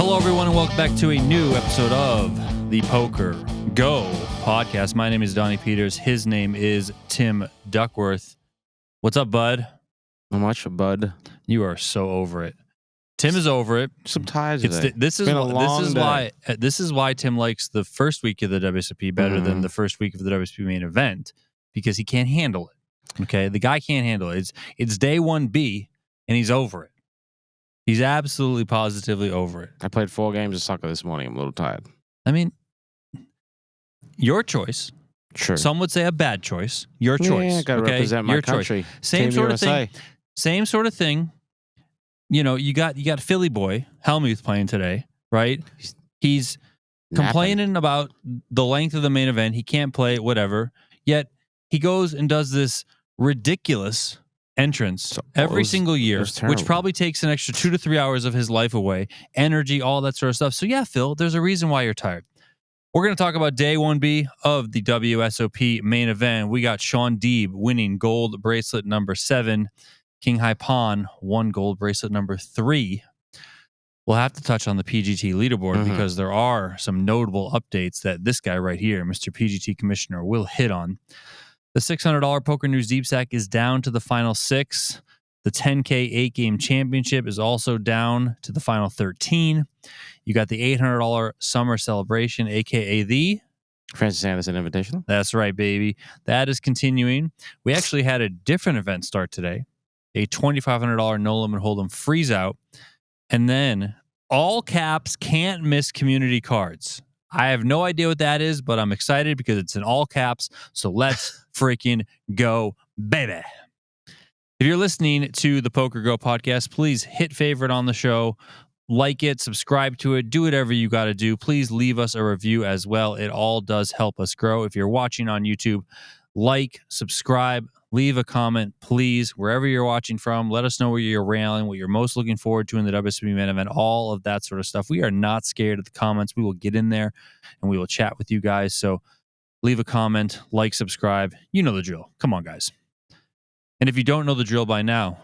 Hello, everyone, and welcome back to a new episode of the PokerGO podcast. My name is Donnie Peters. His name is Tim Duckworth. What's up, bud? Not much, bud. You are so over it. Tim is over it. Some tired today. This is why Tim likes the first week of the WSOP better than the first week of the WSOP main event, because he can't handle it. Okay, the guy can't handle it. It's day 1B, and he's over it. He's absolutely positively over it. I played 4 games of soccer this morning. I'm a little tired. I mean, your choice. Sure. Some would say a bad choice. Your choice. Yeah, I gotta represent my your country. Choice. Same Team sort USA. of thing. Same sort of thing. You know, you got Philly boy Hellmuth playing today, right? He's complaining about the length of the main event. He can't play it, whatever. Yet he goes and does this ridiculous entrance every single year, which probably takes an extra 2 to 3 hours of his life away, energy, all that sort of stuff. So yeah, Phil, there's a reason why you're tired. We're going to talk about day 1B of the WSOP main event. We got Shaun Deeb winning gold bracelet number 7. King High Pawn won gold bracelet number 3. We'll have to touch on the PGT leaderboard because there are some notable updates that this guy right here, Mr. PGT Commissioner, will hit on. The $600 PokerNews Deepstack is down to the final 6. The 10K 8-game championship is also down to the final 13. You got the $800 summer celebration, a.k.a. the Francis Anderson Invitational. That's right, baby. That is continuing. We actually had a different event start today, a $2,500 no-limit hold'em Freezeout, and then all caps can't miss community cards. I have no idea what that is, but I'm excited because it's in all caps. So let's freaking go, baby. If you're listening to the PokerGO podcast, please hit favorite on the show, like it, subscribe to it, do whatever you got to do. Please leave us a review as well. It all does help us grow. If you're watching on YouTube, like, subscribe, leave a comment, please. Wherever you're watching from, let us know where you're railing, what you're most looking forward to in the WSOP main event, all of that sort of stuff. We are not scared of the comments. We will get in there and we will chat with you guys. So leave a comment, like, subscribe. You know the drill. Come on, guys. And if you don't know the drill by now,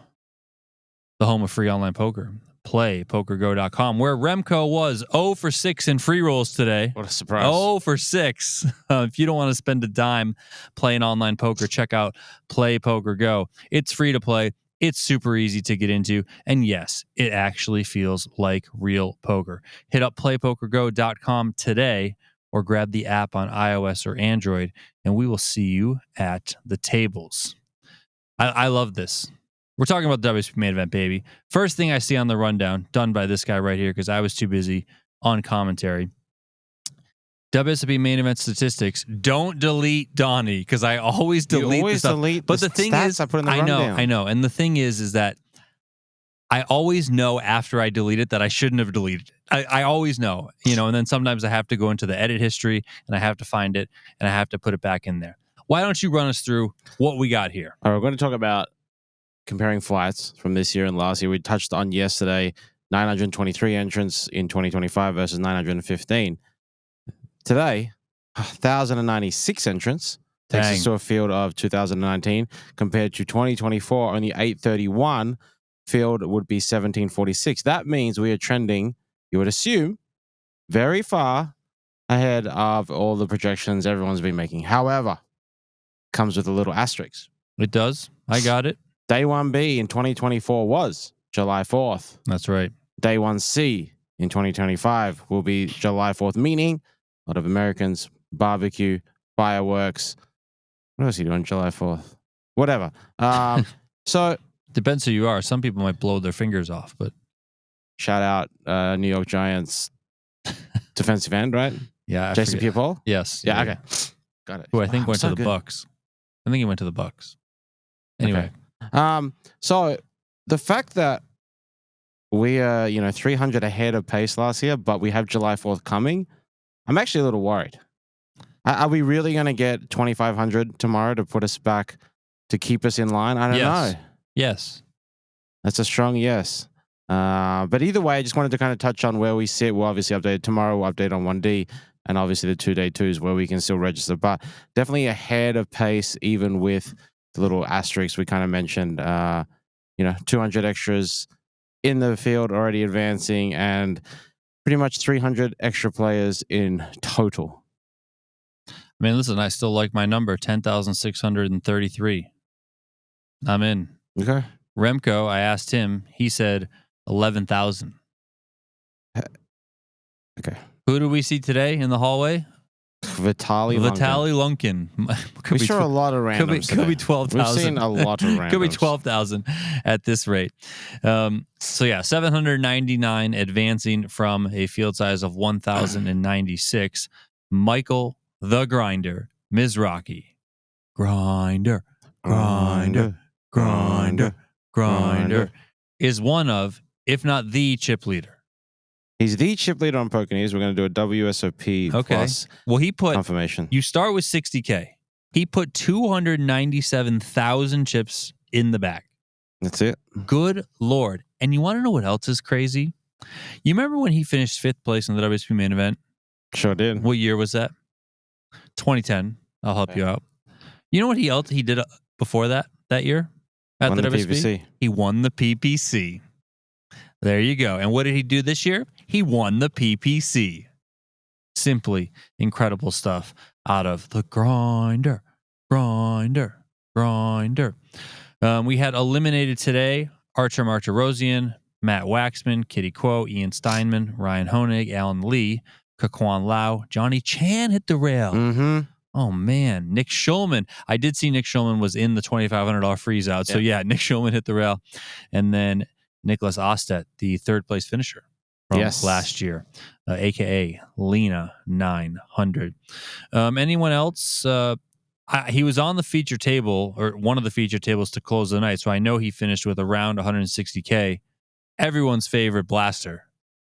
the home of free online poker, play PokerGo.com, where Remco was 0 for 6 in free rolls today. What a surprise. 0 for 6. If you don't want to spend a dime playing online poker, check out Play PokerGo. It's free to play. It's super easy to get into. And yes, it actually feels like real poker. Hit up playpokergo.com today or grab the app on iOS or Android, and we will see you at the tables. I love this. We're talking about the WSOP main event, baby. First thing I see on the rundown, done by this guy right here because I was too busy on commentary. WSOP main event statistics. Don't delete Donnie because I always delete the stuff. But the thing is, I put in the rundown. I know. And the thing is that I always know after I delete it that I shouldn't have deleted it. I always know, and then sometimes I have to go into the edit history and I have to find it and I have to put it back in there. Why don't you run us through what we got here? All right, we're going to talk about comparing fights from this year and last year. We touched on yesterday 923 entrants in 2025 versus 915. Today, 1,096 entrants takes us to a field of 2019 compared to 2024, only 831. Field would be 1746. That means we are trending, you would assume, very far ahead of all the projections everyone's been making. However, comes with a little asterisk. It does. I got it. Day 1B in 2024 was July 4th. That's right. Day 1C in 2025 will be July 4th, meaning a lot of Americans barbecue, fireworks. What else are you doing July 4th? Whatever. So depends who you are. Some people might blow their fingers off, but shout out New York Giants defensive end, right? Yeah. Jason Pierre-Paul? Yes. Yeah, okay. Got it. Who I think went to the Bucks. I think he went to the Bucks. Anyway. Okay. So the fact that we are, 300 ahead of pace last year, but we have July 4th coming, I'm actually a little worried. Are we really going to get 2,500 tomorrow to put us back, to keep us in line? I don't know. Yes. That's a strong yes. But either way, I just wanted to kind of touch on where we sit. We'll obviously update tomorrow. We'll update on 1D. And obviously the 2-day 2s where we can still register. But definitely ahead of pace, even with the little asterisks we kind of mentioned. 200 extras in the field already advancing. And pretty much 300 extra players in total. I mean, listen, I still like my number, 10,633. I'm in. Okay. Remco, I asked him. He said 11,000. Okay. Who do we see today in the hallway? Vitaly Lunkin. We saw a lot of randoms Could be today. 12,000. We've seen a lot of randoms. Could be 12,000 at this rate. So yeah, 799 advancing from a field size of 1,096. Michael the Grinder, Mizrachi. Grinder is one of, if not the chip leader. He's the chip leader on PokerNews. We're going to do a WSOP plus well, he put confirmation. You start with 60K. He put 297,000 chips in the bag. That's it. Good Lord. And you want to know what else is crazy? You remember when he finished 5th place in the WSOP Main Event? Sure did. What year was that? 2010. I'll help you out. You know what he did before that year at the WSOP? PPC. He won the PPC. There you go. And what did he do this year? He won the PPC. Simply incredible stuff out of the Grinder. We had eliminated today Archer Martirosian, Matt Waxman, Kitty Quo, Ian Steinman, Ryan Honig, Alan Lee, Kaquan Lau, Johnny Chan hit the rail. Mm-hmm. Oh, man. Nick Schulman. I did see Nick Schulman was in the $2,500 freeze out. So, yeah, Nick Schulman hit the rail. And then Nicholas Ostet, the 3rd place finisher from last year, a.k.a. Lena 900. Anyone else? He was on the feature table, or one of the feature tables to close the night. So I know he finished with around 160K. Everyone's favorite blaster,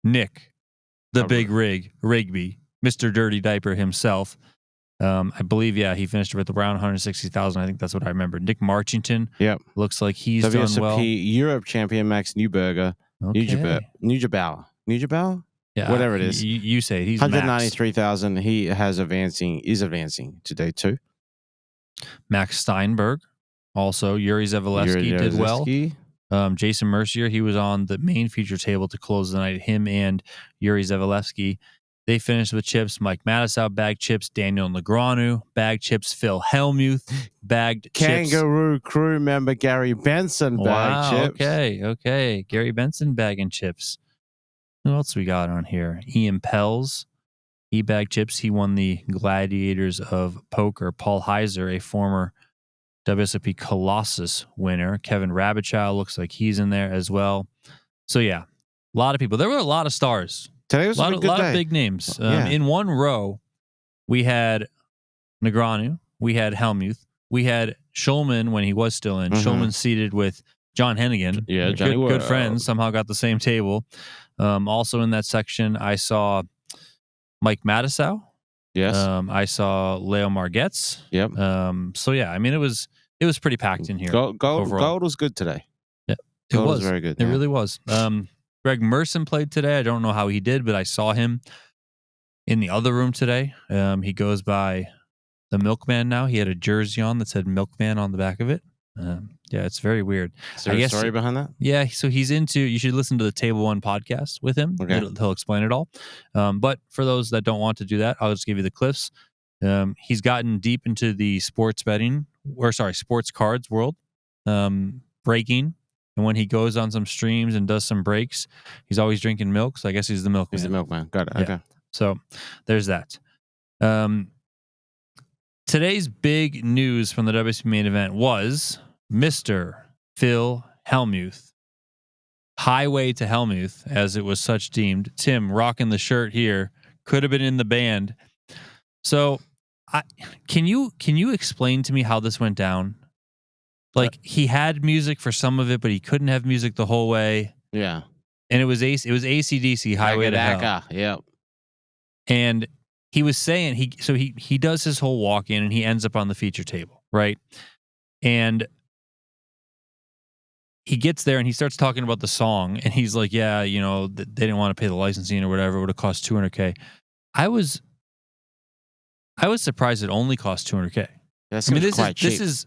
Nick, the big Rigby, Mr. Dirty Diaper himself. I believe, he finished with around 160,000. I think that's what I remember. Nick Marchington. Yep. Looks like he's WSOP done well. Europe champion Max Neuberger. Okay. Nujabauer? Yeah. Whatever it is. You say it. He's 193,000. He is advancing to day 2. Max Steinberg. Also, Yuri Zavalevsky did well. Jason Mercier, he was on the main feature table to close the night. Him and Yuri Zavalevsky. They finished with chips. Mike Matisow bagged chips. Daniel Negreanu bagged chips. Phil Hellmuth bagged chips. Kangaroo crew member Gary Benson bagged chips. Okay. Gary Benson bagging chips. Who else we got on here? Ian Pells. He bagged chips. He won the Gladiators of Poker. Paul Heiser, a former WSOP Colossus winner. Kevin Rabichow looks like he's in there as well. So, yeah, a lot of people. There were a lot of stars. Today was a good lot day. of big names. In one row, we had Negreanu, we had Hellmuth, we had Schulman when he was still in. Schulman seated with John Hennigan. Yeah, Johnny good friends. Somehow got the same table. Also in that section, I saw Mike Matisow. Yes. I saw Leo Margetts. Yep. So yeah, I mean it was pretty packed in here. Gold was good today. Yeah, Gold was very good. It really was. Greg Merson played today. I don't know how he did, but I saw him in the other room today. He goes by the Milkman now. He had a jersey on that said Milkman on the back of it. Yeah, it's very weird. Is there a story behind that? Yeah, so he's into, you should listen to the Table One podcast with him. Okay. He'll explain it all. But for those that don't want to do that, I'll just give you the cliffs. He's gotten deep into the sports cards world, breaking. And when he goes on some streams and does some breaks, he's always drinking milk. So I guess he's the milkman. He's the milkman. Got it. Yeah. Okay. So there's that. Today's big news from the WSOP Main Event was Mr. Phil Hellmuth. Highway to Hellmuth, as it was such deemed. Tim rocking the shirt here. Could have been in the band. So can you explain to me how this went down? Like he had music for some of it, but he couldn't have music the whole way. Yeah. And it was AC/DC Highway to Hell. Yep. And he was saying he does his whole walk in and he ends up on the feature table, right? And he gets there and he starts talking about the song and he's like, yeah, they didn't want to pay the licensing or whatever. It would have cost $200K. I was surprised it only cost $200K. This is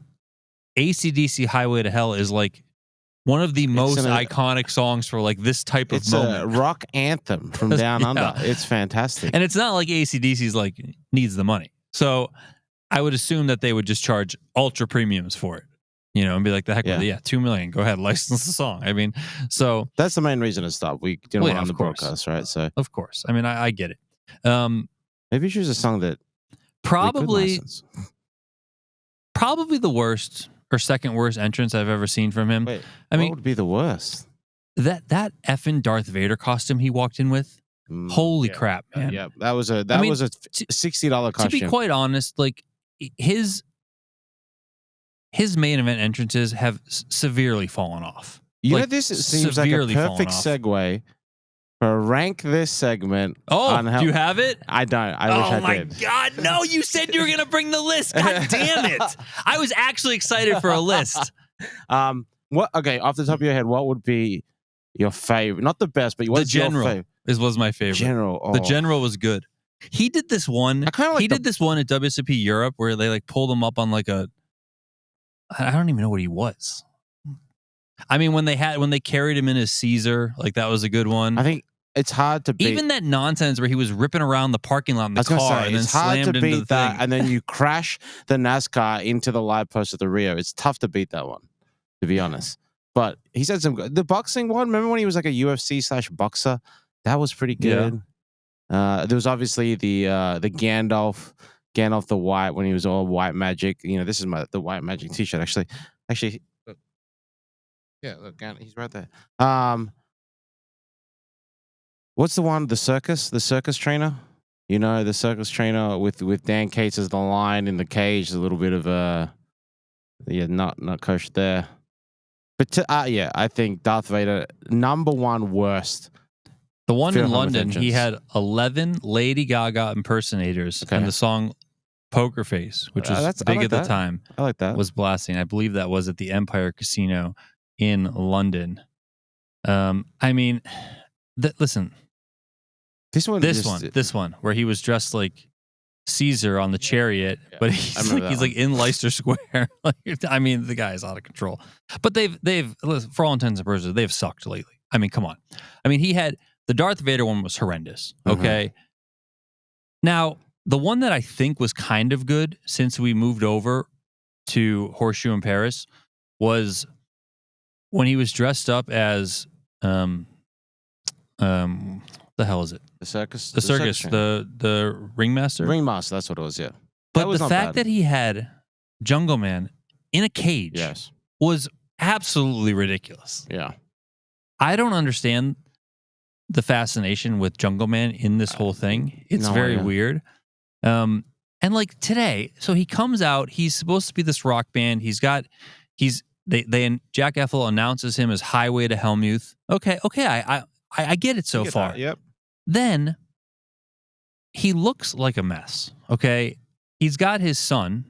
AC/DC Highway to Hell is like one of the most an- iconic songs for like this type of It's moment. a rock anthem from down under. It's fantastic. And it's not like AC/DC's like needs the money. So I would assume that they would just charge ultra premiums for it, and be like, the heck with it. Yeah, $2 million. Go ahead, license the song. I mean, so that's the main reason to stop. We didn't want on the broadcast, right? So of course. I mean, I get it. Maybe choose a song that probably the worst or second worst entrance I've ever seen from him. Wait, I mean, what would be the worst? That effing Darth Vader costume he walked in with. Holy crap, man! Yeah, that was a $60 costume. To be quite honest, like his main event entrances have severely fallen off. This seems like a perfect segue for rank this segment. Oh, do you have it? I don't. I wish I did. Oh my God, no! You said you were gonna bring the list. God damn it! I was actually excited for a list. What? Okay, off the top of your head, what would be your favorite? Not the best, but what's your favorite? Was my favorite. The General was good. He did this one. He did this one at WSOP Europe where they like pulled him up on like a. I don't even know what he was. I mean, when they carried him in as Caesar, like that was a good one. I think it's hard to beat. Even that nonsense where he was ripping around the parking lot in the car and then slammed into the thing. And then you crash the NASCAR into the live post of the Rio. It's tough to beat that one, to be honest. But he said the boxing one. Remember when he was like a UFC/boxer? That was pretty good. Yeah. There was obviously the Gandalf the White when he was all white magic. This is the white magic T-shirt. Actually, look. Yeah, look, he's right there. What's the one? The circus trainer. The circus trainer with Dan Cates as the lion in the cage. A little bit of not kosher there. But I think Darth Vader number one worst. The one in London, he had 11 Lady Gaga impersonators, and the song "Poker Face," which was big at the time. I like that. Was blasting. I believe that was at the Empire Casino in London. I mean, listen. This one, where he was dressed like Caesar on the chariot, but he's like in Leicester Square. I mean, the guy is out of control. But they've for all intents and purposes, they've sucked lately. I mean, come on. I mean, he had the Darth Vader one was horrendous. Okay. Now, the one that I think was kind of good since we moved over to Horseshoe in Paris was when he was dressed up as the hell is it? The circus. The ringmaster. Ringmaster, that's what it was. Yeah. But the fact that he had Jungle Man in a cage was absolutely ridiculous. Yeah. I don't understand the fascination with Jungle Man in this whole thing. It's very weird. And like today, so he comes out, he's supposed to be this rock band. Jack Effel announces him as Highway to Hellmuth. Okay, I get it so far. Yep. Then he looks like a mess. Okay. He's got his son,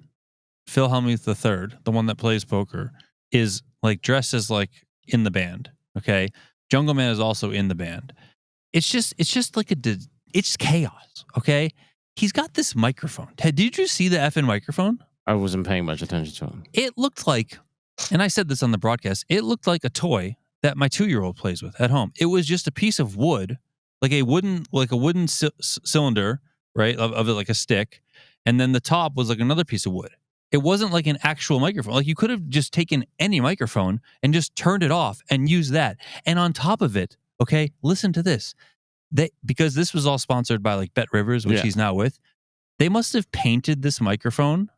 Phil Hellmuth III, the one that plays poker, is like dressed as like in the band. Okay. Jungle Man is also in the band. It's just like it's chaos. Okay. He's got this microphone. Ted, did you see the effing microphone? I wasn't paying much attention to him. It looked like, and I said this on the broadcast, it looked like a toy that my 2-year-old plays with at home. It was just a piece of wood, like a wooden cylinder, right? Of it, like a stick. And then the top was like another piece of wood. It wasn't like an actual microphone. Like you could have just taken any microphone and just turned it off and used that. And on top of it, okay, listen to this. Because this was all sponsored by like Bet Rivers, which he's now with. They must have painted this microphone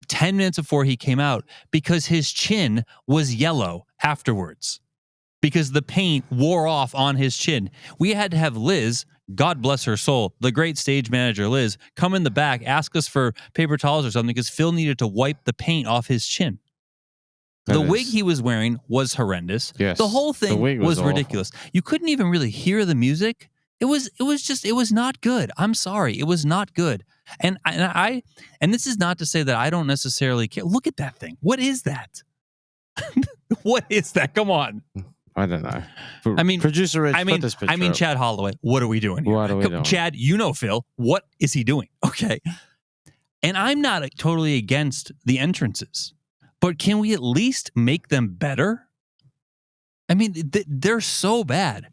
10 minutes before he came out because his chin was yellow afterwards. Because the paint wore off on his chin. We had to have Liz, God bless her soul, the great stage manager Liz, come in the back, ask us for paper towels or something because Phil needed to wipe the paint off his chin. The wig he was wearing was horrendous. Yes, the whole thing was ridiculous. You couldn't even really hear the music. It was not good. I'm sorry. It was not good. And this is not to say that I don't necessarily care. Look at that thing. What is that? What is that? Come on. I don't know. Producer Rich, put this picture up. Chad Holloway, what are we doing here? What are we doing? Chad, you know Phil. What is he doing? Okay. And I'm not totally against the entrances, but can we at least make them better? I mean, they're so bad.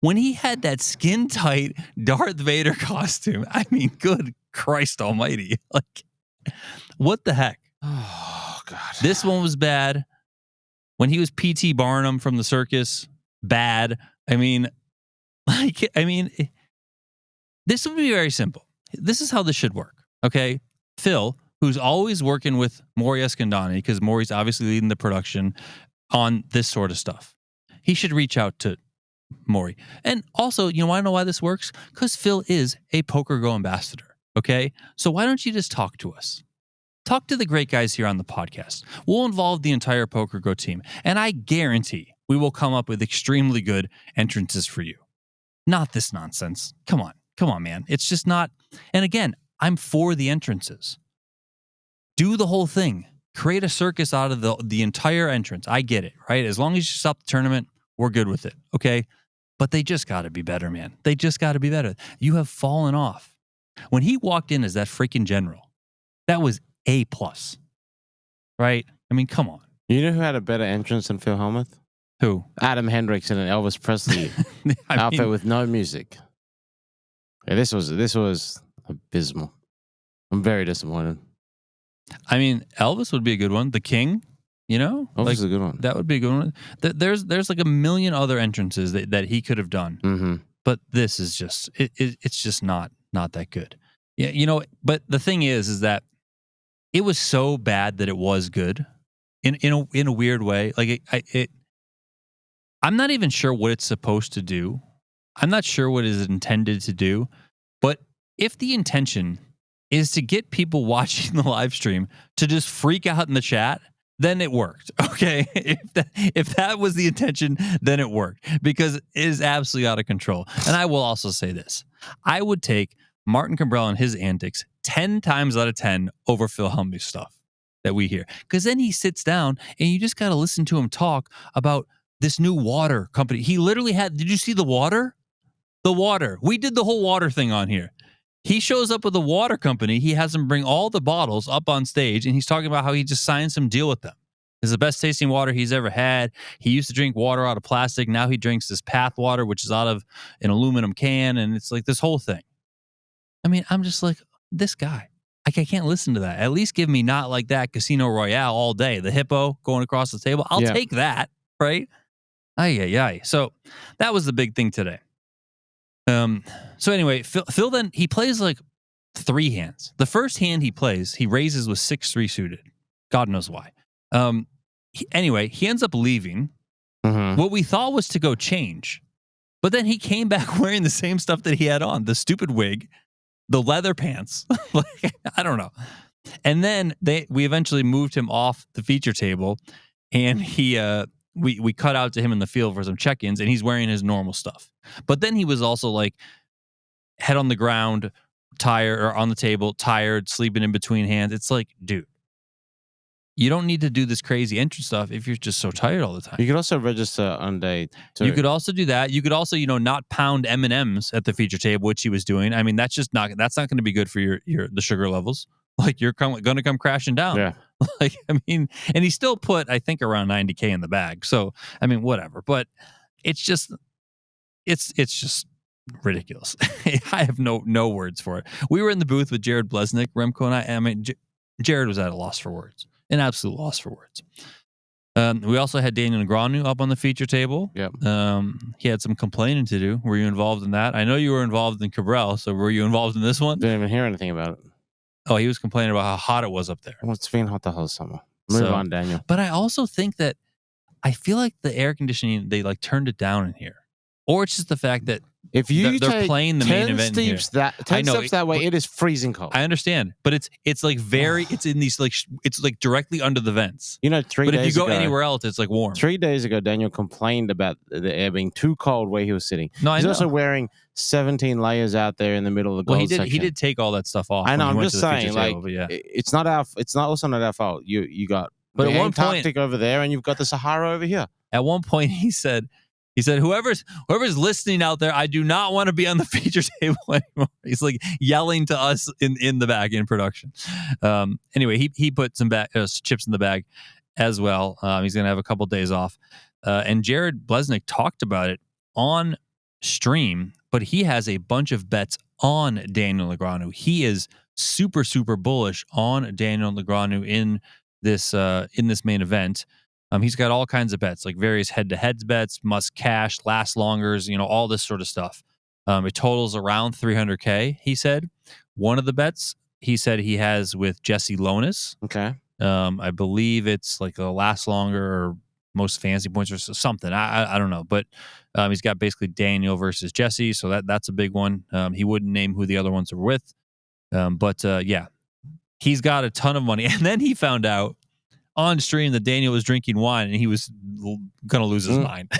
When he had that skin tight Darth Vader costume, I mean, good Christ almighty. Like, what the heck? Oh, God. This one was bad. When he was P.T. Barnum from the circus, bad. I mean, this would be very simple. This is how this should work. Okay. Phil, who's always working with Maury Escandani, because Maury's obviously leading the production on this sort of stuff. He should reach out to Maury. And also, you want to know why this works? Because Phil is a PokerGO ambassador, okay? So why don't you just talk to us? Talk to the great guys here on the podcast. We'll involve the entire PokerGO team, and I guarantee we will come up with extremely good entrances for you. Not this nonsense. Come on, man. It's just not. And again, I'm for the entrances. Do the whole thing. Create a circus out of the entire entrance. I get it, right? As long as you stop the tournament, we're good with it, okay? But they just got to be better, man. They just got to be better. You have fallen off. When he walked in as that freaking general, that was A+, right? I mean, come on. You know who had a better entrance than Phil Hellmuth? Who? Adam Hendricks in an Elvis Presley outfit with no music. Yeah, this was abysmal. I'm very disappointed. I mean, Elvis would be a good one. The King, Elvis is a good one. That would be a good one. There's like a million other entrances that he could have done. Mm-hmm. But this is just it's just not that good. Yeah, but the thing is that it was so bad that it was good in a weird way. Like I'm not even sure what it's supposed to do. I'm not sure what it is intended to do. But if the intention is to get people watching the live stream to just freak out in the chat, then it worked. Okay. If that was the intention, then it worked, because it is absolutely out of control. And I will also say this. I would take Martin Cabral and his antics 10 times out of 10 over Phil Hellmuth's stuff that we hear. Because then he sits down and you just got to listen to him talk about this new water company. He literally did you see the water? The water. We did the whole water thing on here. He shows up with a water company. He has them bring all the bottles up on stage, and he's talking about how he just signed some deal with them. It's the best tasting water he's ever had. He used to drink water out of plastic. Now he drinks this Path water, which is out of an aluminum can, and it's like this whole thing. I mean, I'm just like, this guy. Like, I can't listen to that. At least give me Not Like That Casino Royale all day. The hippo going across the table. I'll take that, right? Ay. So that was the big thing today. So anyway, Phil then he plays like 3 hands. The first hand he plays, he raises with 6-3 suited. God knows why. Anyway, he ends up leaving. Mm-hmm. What we thought was to go change, but then he came back wearing the same stuff that he had on: the stupid wig, the leather pants. Like, I don't know. And then we eventually moved him off the feature table, and we cut out to him in the field for some check-ins, and he's wearing his normal stuff. But then he was also like head on the ground, tired, or on the table, tired, sleeping in between hands. It's like, dude, you don't need to do this crazy entrance stuff if you're just so tired all the time. You could also register on day 2. You could also do that. You could also, not pound M&Ms at the feature table, which he was doing. I mean, that's not going to be good for the sugar levels. Like, you're going to come crashing down. Yeah. Like, I mean, and he still put, I think, around $90K in the bag. So, I mean, whatever. But it's just ridiculous. I have no words for it. We were in the booth with Jared Blesnick, Remco, and I mean, Jared was at a loss for words, an absolute loss for words. We also had Daniel Negreanu up on the feature table. Yep. He had some complaining to do. Were you involved in that? I know you were involved in Cabral, so were you involved in this one? Didn't even hear anything about it. Oh, he was complaining about how hot it was up there. Well, it's been hot the whole summer. Move on, Daniel. But I also think that I feel like the air conditioning, they like turned it down in here. Or it's just the fact that if you they're playing the main event here. 10 steps that way, it is freezing cold. I understand, but it's like it's in these it's like directly under the vents. 3 days ago. But if you go anywhere else, it's like warm. 3 days ago, Daniel complained about the air being too cold where he was sitting. No, He's also wearing 17 layers out there in the middle of the gold section. He did take all that stuff off. I know. I'm just saying, yeah. it's also not our fault. You got the Antarctic over there, and you've got the Sahara over here. At one point, he said, whoever's listening out there, I do not want to be on the feature table anymore. He's like yelling to us in the bag in production. Anyway, he put some chips in the bag as well. He's going to have a couple days off. And Jared Blesnick talked about it on stream, but he has a bunch of bets on Daniel Negreanu. He is super, super bullish on Daniel Negreanu in this main event. He's got all kinds of bets, like various head-to-heads bets, must cash, last longers, all this sort of stuff. It totals around 300K, he said. One of the bets he said he has with Jesse Lonis. Okay. I believe it's like a last longer or most fancy points or something. I don't know, but he's got basically Daniel versus Jesse, so that's a big one. He wouldn't name who the other ones are with, but yeah, he's got a ton of money. And then he found out on stream that Daniel was drinking wine, and he was gonna lose his mind.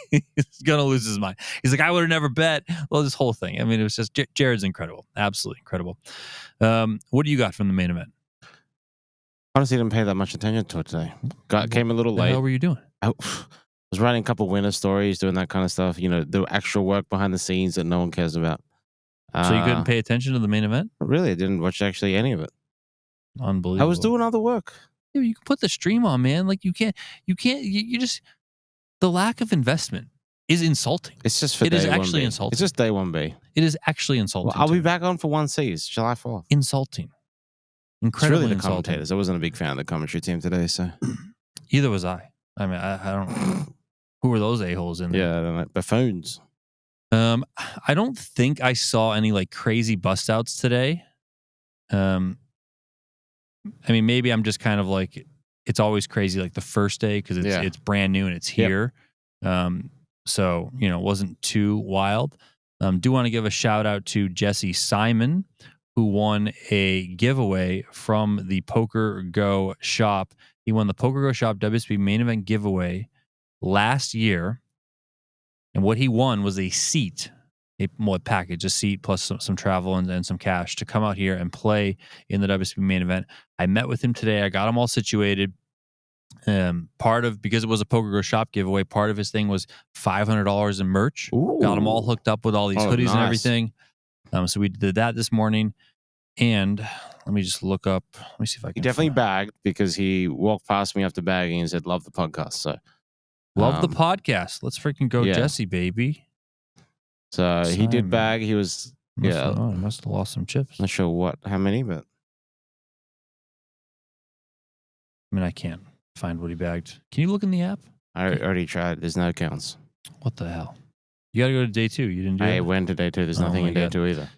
He's gonna lose his mind. He's like, I would have never bet. Well, this whole thing. I mean, it was just Jared's incredible, absolutely incredible. What do you got from the main event? Honestly, didn't pay that much attention to it today. Came a little late. How were you doing? I was writing a couple winner stories, doing that kind of stuff. The actual work behind the scenes that no one cares about. So you couldn't pay attention to the main event? Really, I didn't watch actually any of it. Unbelievable. I was doing other work. Yeah, you can put the stream on, man. Like you just, the lack of investment is insulting. It's just for it day is 1B. actually insulting. It's just day 1B. It is actually insulting. Well, I'll be back on for 1C. It's July 4th. Insulting. Incredibly Incredibly the insulting. commentators. I wasn't a big fan of the commentary team today, so. Either was I. I mean, I don't. Who were those a-holes in there? Yeah, I don't know. Buffoons. I don't think I saw any like crazy bust outs today. I mean, maybe I'm just kind of like, it's always crazy like the first day because it's brand new and it's here. So, it wasn't too wild. Do want to give a shout out to Jesse Simon, who won a giveaway from the PokerGO shop. He won the PokerGO shop WSOP Main Event giveaway last year. And what he won was a seat, a package, a seat plus some travel and some cash to come out here and play in the WSOP Main Event. I met with him today. I got him all situated. Because it was a PokerGO shop giveaway, part of his thing was $500 in merch. Ooh. Got him all hooked up with all these hoodies and nice. everything. So we did that this morning. And let me just look up. Let me see if I can. He definitely bagged because he walked past me after bagging and said, love the podcast. So love the podcast. Let's freaking go, yeah. Jesse, baby. So he did bag. He was, he must have lost some chips. Not sure how many, but. I mean, I can't find what he bagged. Can you look in the app? I already tried. There's no counts. What the hell? You got to go to day 2. You didn't do it? I went to day 2. There's nothing in day 2 either.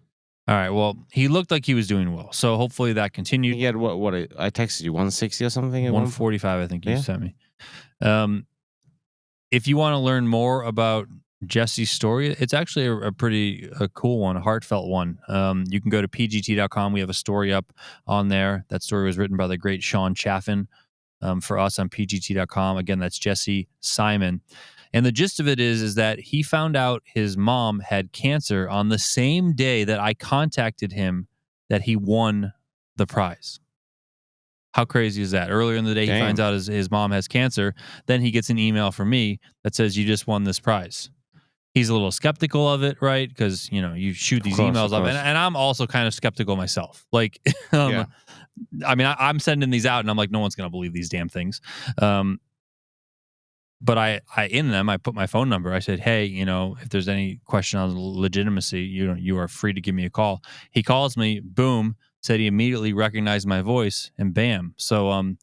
All right. Well, he looked like he was doing well. So hopefully that continued. He had what I texted you, 160 or something? 145, I think you sent me. If you want to learn more about Jesse's story, it's actually a pretty cool one, a heartfelt one. You can go to pgt.com. We have a story up on there. That story was written by the great Sean Chaffin for us on pgt.com. Again, that's Jesse Simon. And the gist of it is that he found out his mom had cancer on the same day that I contacted him that he won the prize. How crazy is that? Earlier in the day, he finds out his mom has cancer. Then he gets an email from me that says, you just won this prize. He's a little skeptical of it, right? Because, you shoot these emails up. And I'm also kind of skeptical myself. Like, I mean, I'm sending these out and I'm like, no one's going to believe these damn things. But I in them, I put my phone number. I said, hey, if there's any question on legitimacy, you are free to give me a call. He calls me, boom, said he immediately recognized my voice, and bam. So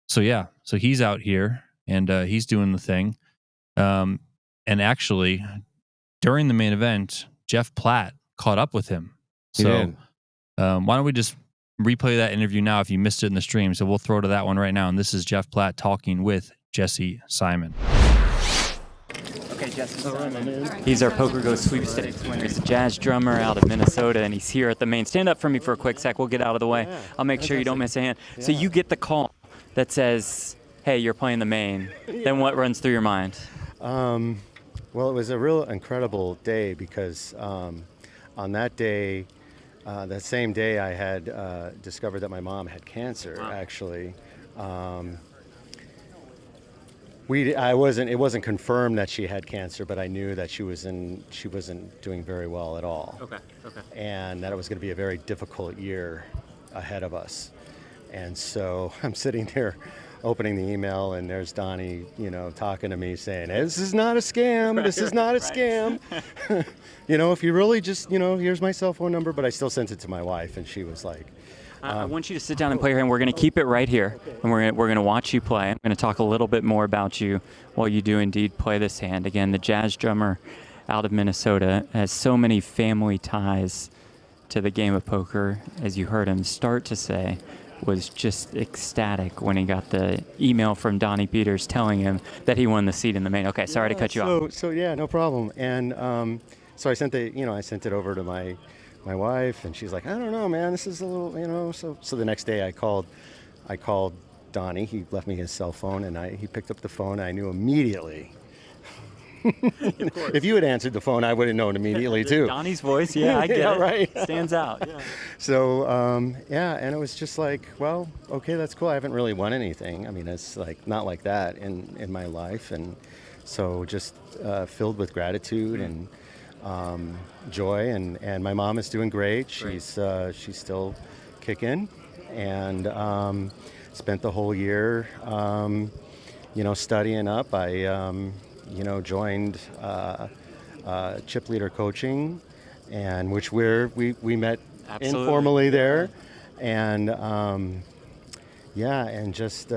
he's out here and he's doing the thing. And actually, during the main event, Jeff Platt caught up with him. So why don't we just replay that interview now if you missed it in the stream? So we'll throw to that one right now. And this is Jeff Platt talking with Jesse Simon. Okay, Jesse Simon. He's our PokerGO sweepstakes winner. He's a jazz drummer out of Minnesota, and he's here at the main. Stand up for me for a quick sec. We'll get out of the way. I'll make sure you don't miss a hand. Yeah. So you get the call that says, hey, you're playing the main. Then what runs through your mind? Well, it was a real incredible day because on that day, that same day, I had discovered that my mom had cancer, actually. It wasn't confirmed that she had cancer, but I knew that she wasn't doing very well at all. Okay. And that it was going to be a very difficult year ahead of us. And so I'm sitting there opening the email, and there's Donnie, talking to me saying, "This is not a scam. This is not a scam." If you really just, here's my cell phone number, but I still sent it to my wife, and she was like, I want you to sit down and play your hand. We're going to keep it right here, and we're going to watch you play. I'm going to talk a little bit more about you while you do indeed play this hand. Again, the jazz drummer out of Minnesota has so many family ties to the game of poker, as you heard him start to say, was just ecstatic when he got the email from Donnie Peters telling him that he won the seat in the main. Okay, sorry to cut you off. So yeah, no problem. And so I sent it over to my wife, and she's like, "I don't know, man, this is a little, So the next day I called Donnie. He left me his cell phone, and he picked up the phone. And I knew immediately. If you had answered the phone, I would have known immediately too. Donnie's voice, yeah, I get it. Right. Stands out. Yeah. So and it was just like, well, okay, that's cool. I haven't really won anything. I mean, it's like not like that in my life, and so just filled with gratitude and joy. And my mom is doing great. She's still kicking, and spent the whole year, studying up. I joined chip leader coaching, and which we met Absolutely. informally there, and and just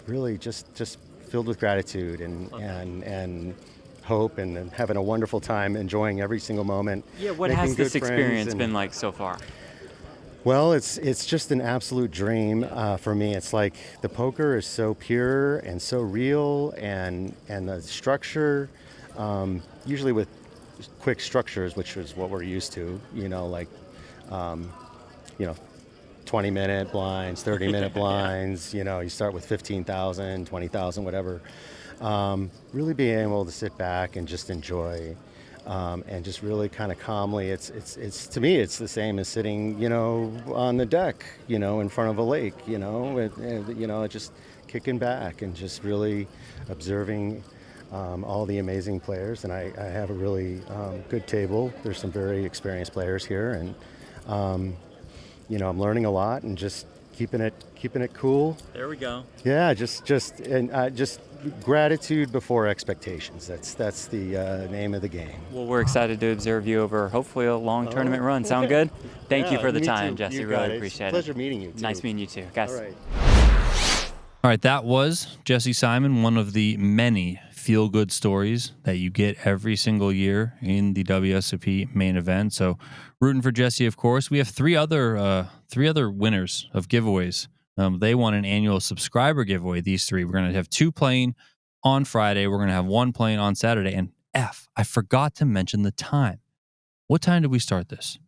really just filled with gratitude and hope, and having a wonderful time, enjoying every single moment. Yeah, what making has this good friends experience been like so far? Well, it's just an absolute dream for me. It's like the poker is so pure and so real, and the structure, usually with quick structures, which is what we're used to, 20-minute blinds, 30-minute blinds, you start with 15,000, 20,000, whatever. Really being able to sit back and just enjoy. And just really kind of calmly, it's to me, it's the same as sitting, on the deck, in front of a lake, just kicking back and just really observing all the amazing players. And I have a really good table. There's some very experienced players here, and I'm learning a lot and just keeping it cool. There we go. Yeah, just gratitude before expectations. That's the name of the game. Well, we're excited to observe you over hopefully a long tournament run. Sound good? Thank you for the time, Jesse. You Really got appreciate it. Pleasure meeting you, too. Nice meeting you too, guys. All right. All right, that was Jesse Simon, one of the many feel-good stories that you get every single year in the WSOP main event. So, rooting for Jesse, of course. We have three other winners of giveaways. They won an annual subscriber giveaway. These three, we're going to have two playing on Friday. We're going to have one playing on Saturday. And I forgot to mention the time. What time did we start this?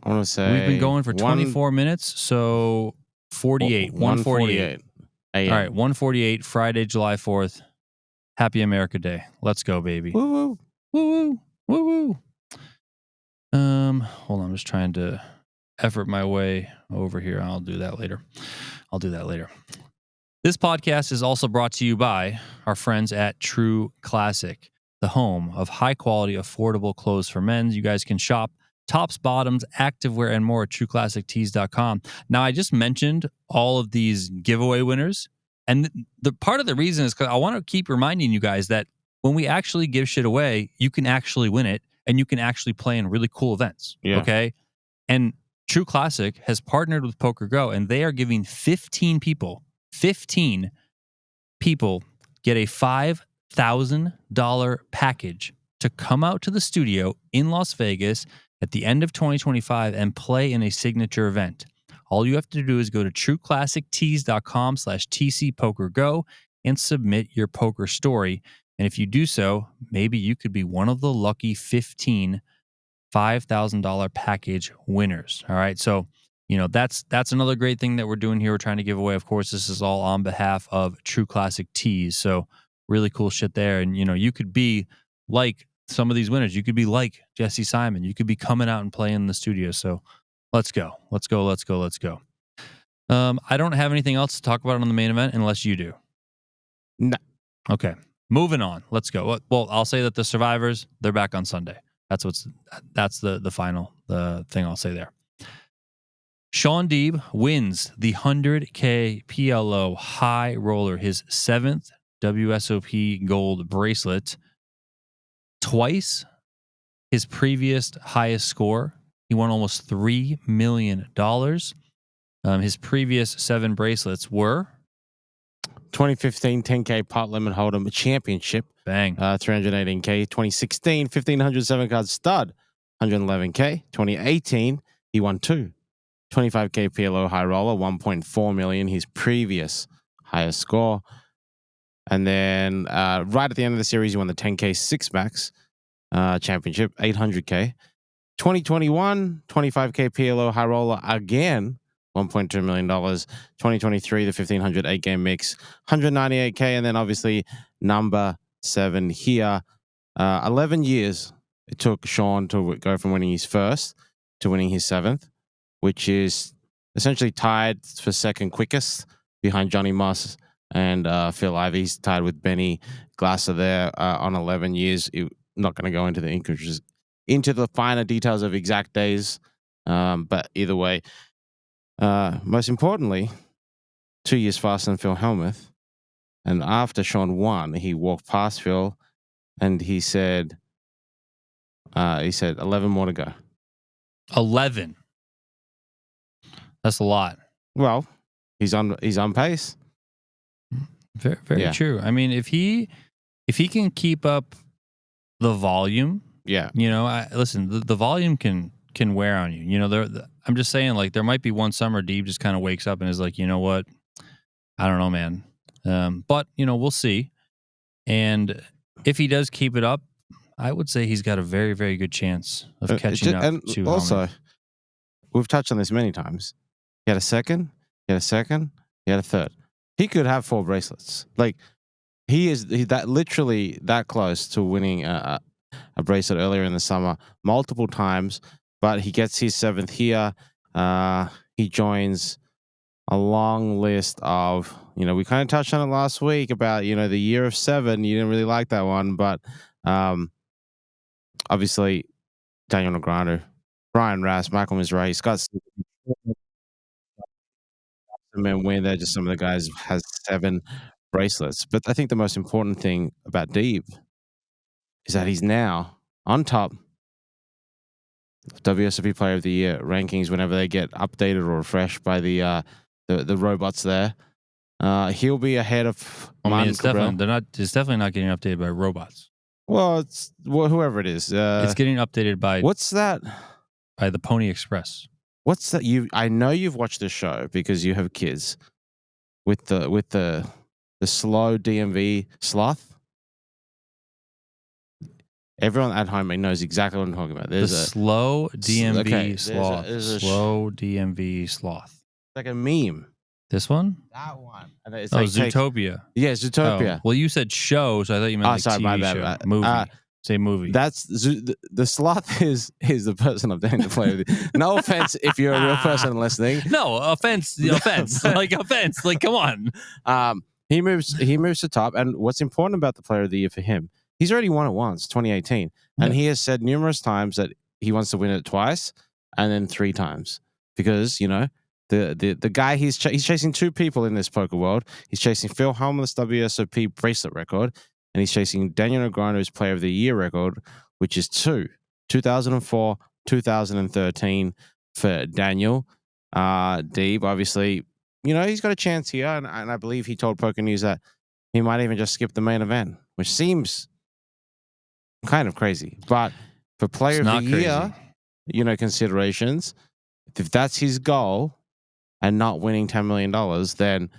I want to say We've been going for 24 minutes, so 48. 1:48. All All right, 1:48, Friday, July 4th. Happy America Day. Let's go, baby. Woo woo. Woo woo. Woo woo. Hold on, I'm just trying to effort my way over here. I'll do that later. This podcast is also brought to you by our friends at True Classic, the home of high-quality, affordable clothes for men. You guys can shop tops, bottoms, activewear, and more at trueclassictees.com. Now, I just mentioned all of these giveaway winners, and the part of the reason is because I want to keep reminding you guys that when we actually give shit away, you can actually win it, and you can actually play in really cool events. Yeah. Okay? And True Classic has partnered with PokerGo, and they are giving 15 people get a $5,000 package to come out to the studio in Las Vegas at the end of 2025 and play in a signature event. All you have to do is go to trueclassictees.com/TCPokerGo and submit your poker story. And if you do so, maybe you could be one of the lucky 15 $5,000 package winners. All right. So, that's another great thing that we're doing here. We're trying to give away. Of course, this is all on behalf of True Classic Tees. So really cool shit there. And, you could be like some of these winners. You could be like Jesse Simon. You could be coming out and playing in the studio. So let's go. I don't have anything else to talk about on the main event unless you do. No. Okay. Moving on. Let's go. Well, I'll say that the survivors, they're back on Sunday. That's the final thing I'll say there. Shaun Deeb wins the 100K PLO high roller, his 7th WSOP gold bracelet. Twice his previous highest score. He won almost $3 million. His previous 7 bracelets were 2015 10K pot limit hold'em championship, bang. 318K. 2016 1500 7-card stud, 111K. 2018 he won 2. 25K PLO high roller, 1.4 million, his previous highest score. And then right at the end of the series, he won the 10K 6-max championship, 800K. 2021 25K PLO high roller again, $1.2 million. 2023, the 1500 8-game mix, 198K. And then obviously number 7 here. 11 years it took Shaun to go from winning his first to winning his 7th, which is essentially tied for second quickest behind Johnny Moss and Phil Ivey. He's tied with Benny Glasser there on 11 years. Not going to go into the finer details of exact days, but either way, most importantly, 2 years faster than Phil Hellmuth. And after Shaun won, he walked past Phil and he said 11 more to go. 11. That's a lot. Well, he's on pace. Very, very true. I mean, if he can keep up the volume, listen, the volume can wear on you. You know, I'm just saying, like, there might be one summer Deeb just kind of wakes up and is like, you know what, I don't know, man. But we'll see. And if he does keep it up, I would say he's got a very, very good chance of catching up. And to also, we've touched on this many times. He had a second, he had a third. He could have 4 bracelets. Like, he's that literally that close to winning a bracelet earlier in the summer multiple times, but he gets his 7th here. He joins a long list of, we kind of touched on it last week about, the year of 7. You didn't really like that one, but obviously Daniel Negreanu, Brian Rass, Michael Mizrahi, Scott men win. They're just some of the guys who has 7 bracelets. But I think the most important thing about Deeb is that he's now on top of WSOP Player of the Year rankings whenever they get updated or refreshed by the robots there. He'll be ahead of it's definitely not getting updated by robots. Well, it's whoever it is. It's getting updated by what's that? By the Pony Express. What's that? I know you've watched this show because you have kids with the slow DMV sloth. Everyone at home knows exactly what I'm talking about. There's slow DMV sloth. Slow DMV sloth. Like a meme. This one? That one. And it's Zootopia. Yeah, Zootopia. Oh, well, you said show, so I thought you meant TV show. Movie. Say movie. That's the sloth is the person I'm dating to play with. No offense if you're a real person listening. No offense. The offense. Offense. Like, come on. He moves to top. And what's important about the Player of the Year for him, he's already won it once, 2018. And he has said numerous times that he wants to win it twice and then 3 times. Because, the guy he's chasing 2 people in this poker world. He's chasing Phil Hellmuth's WSOP bracelet record. And he's chasing Daniel Negreanu's Player of the Year record, which is 2004, 2013 for Daniel. Deeb, obviously, he's got a chance here. And I believe he told PokerNews that he might even just skip the main event, which seems kind of crazy. But for Player of the Year, considerations, if that's his goal and not winning $10 million, then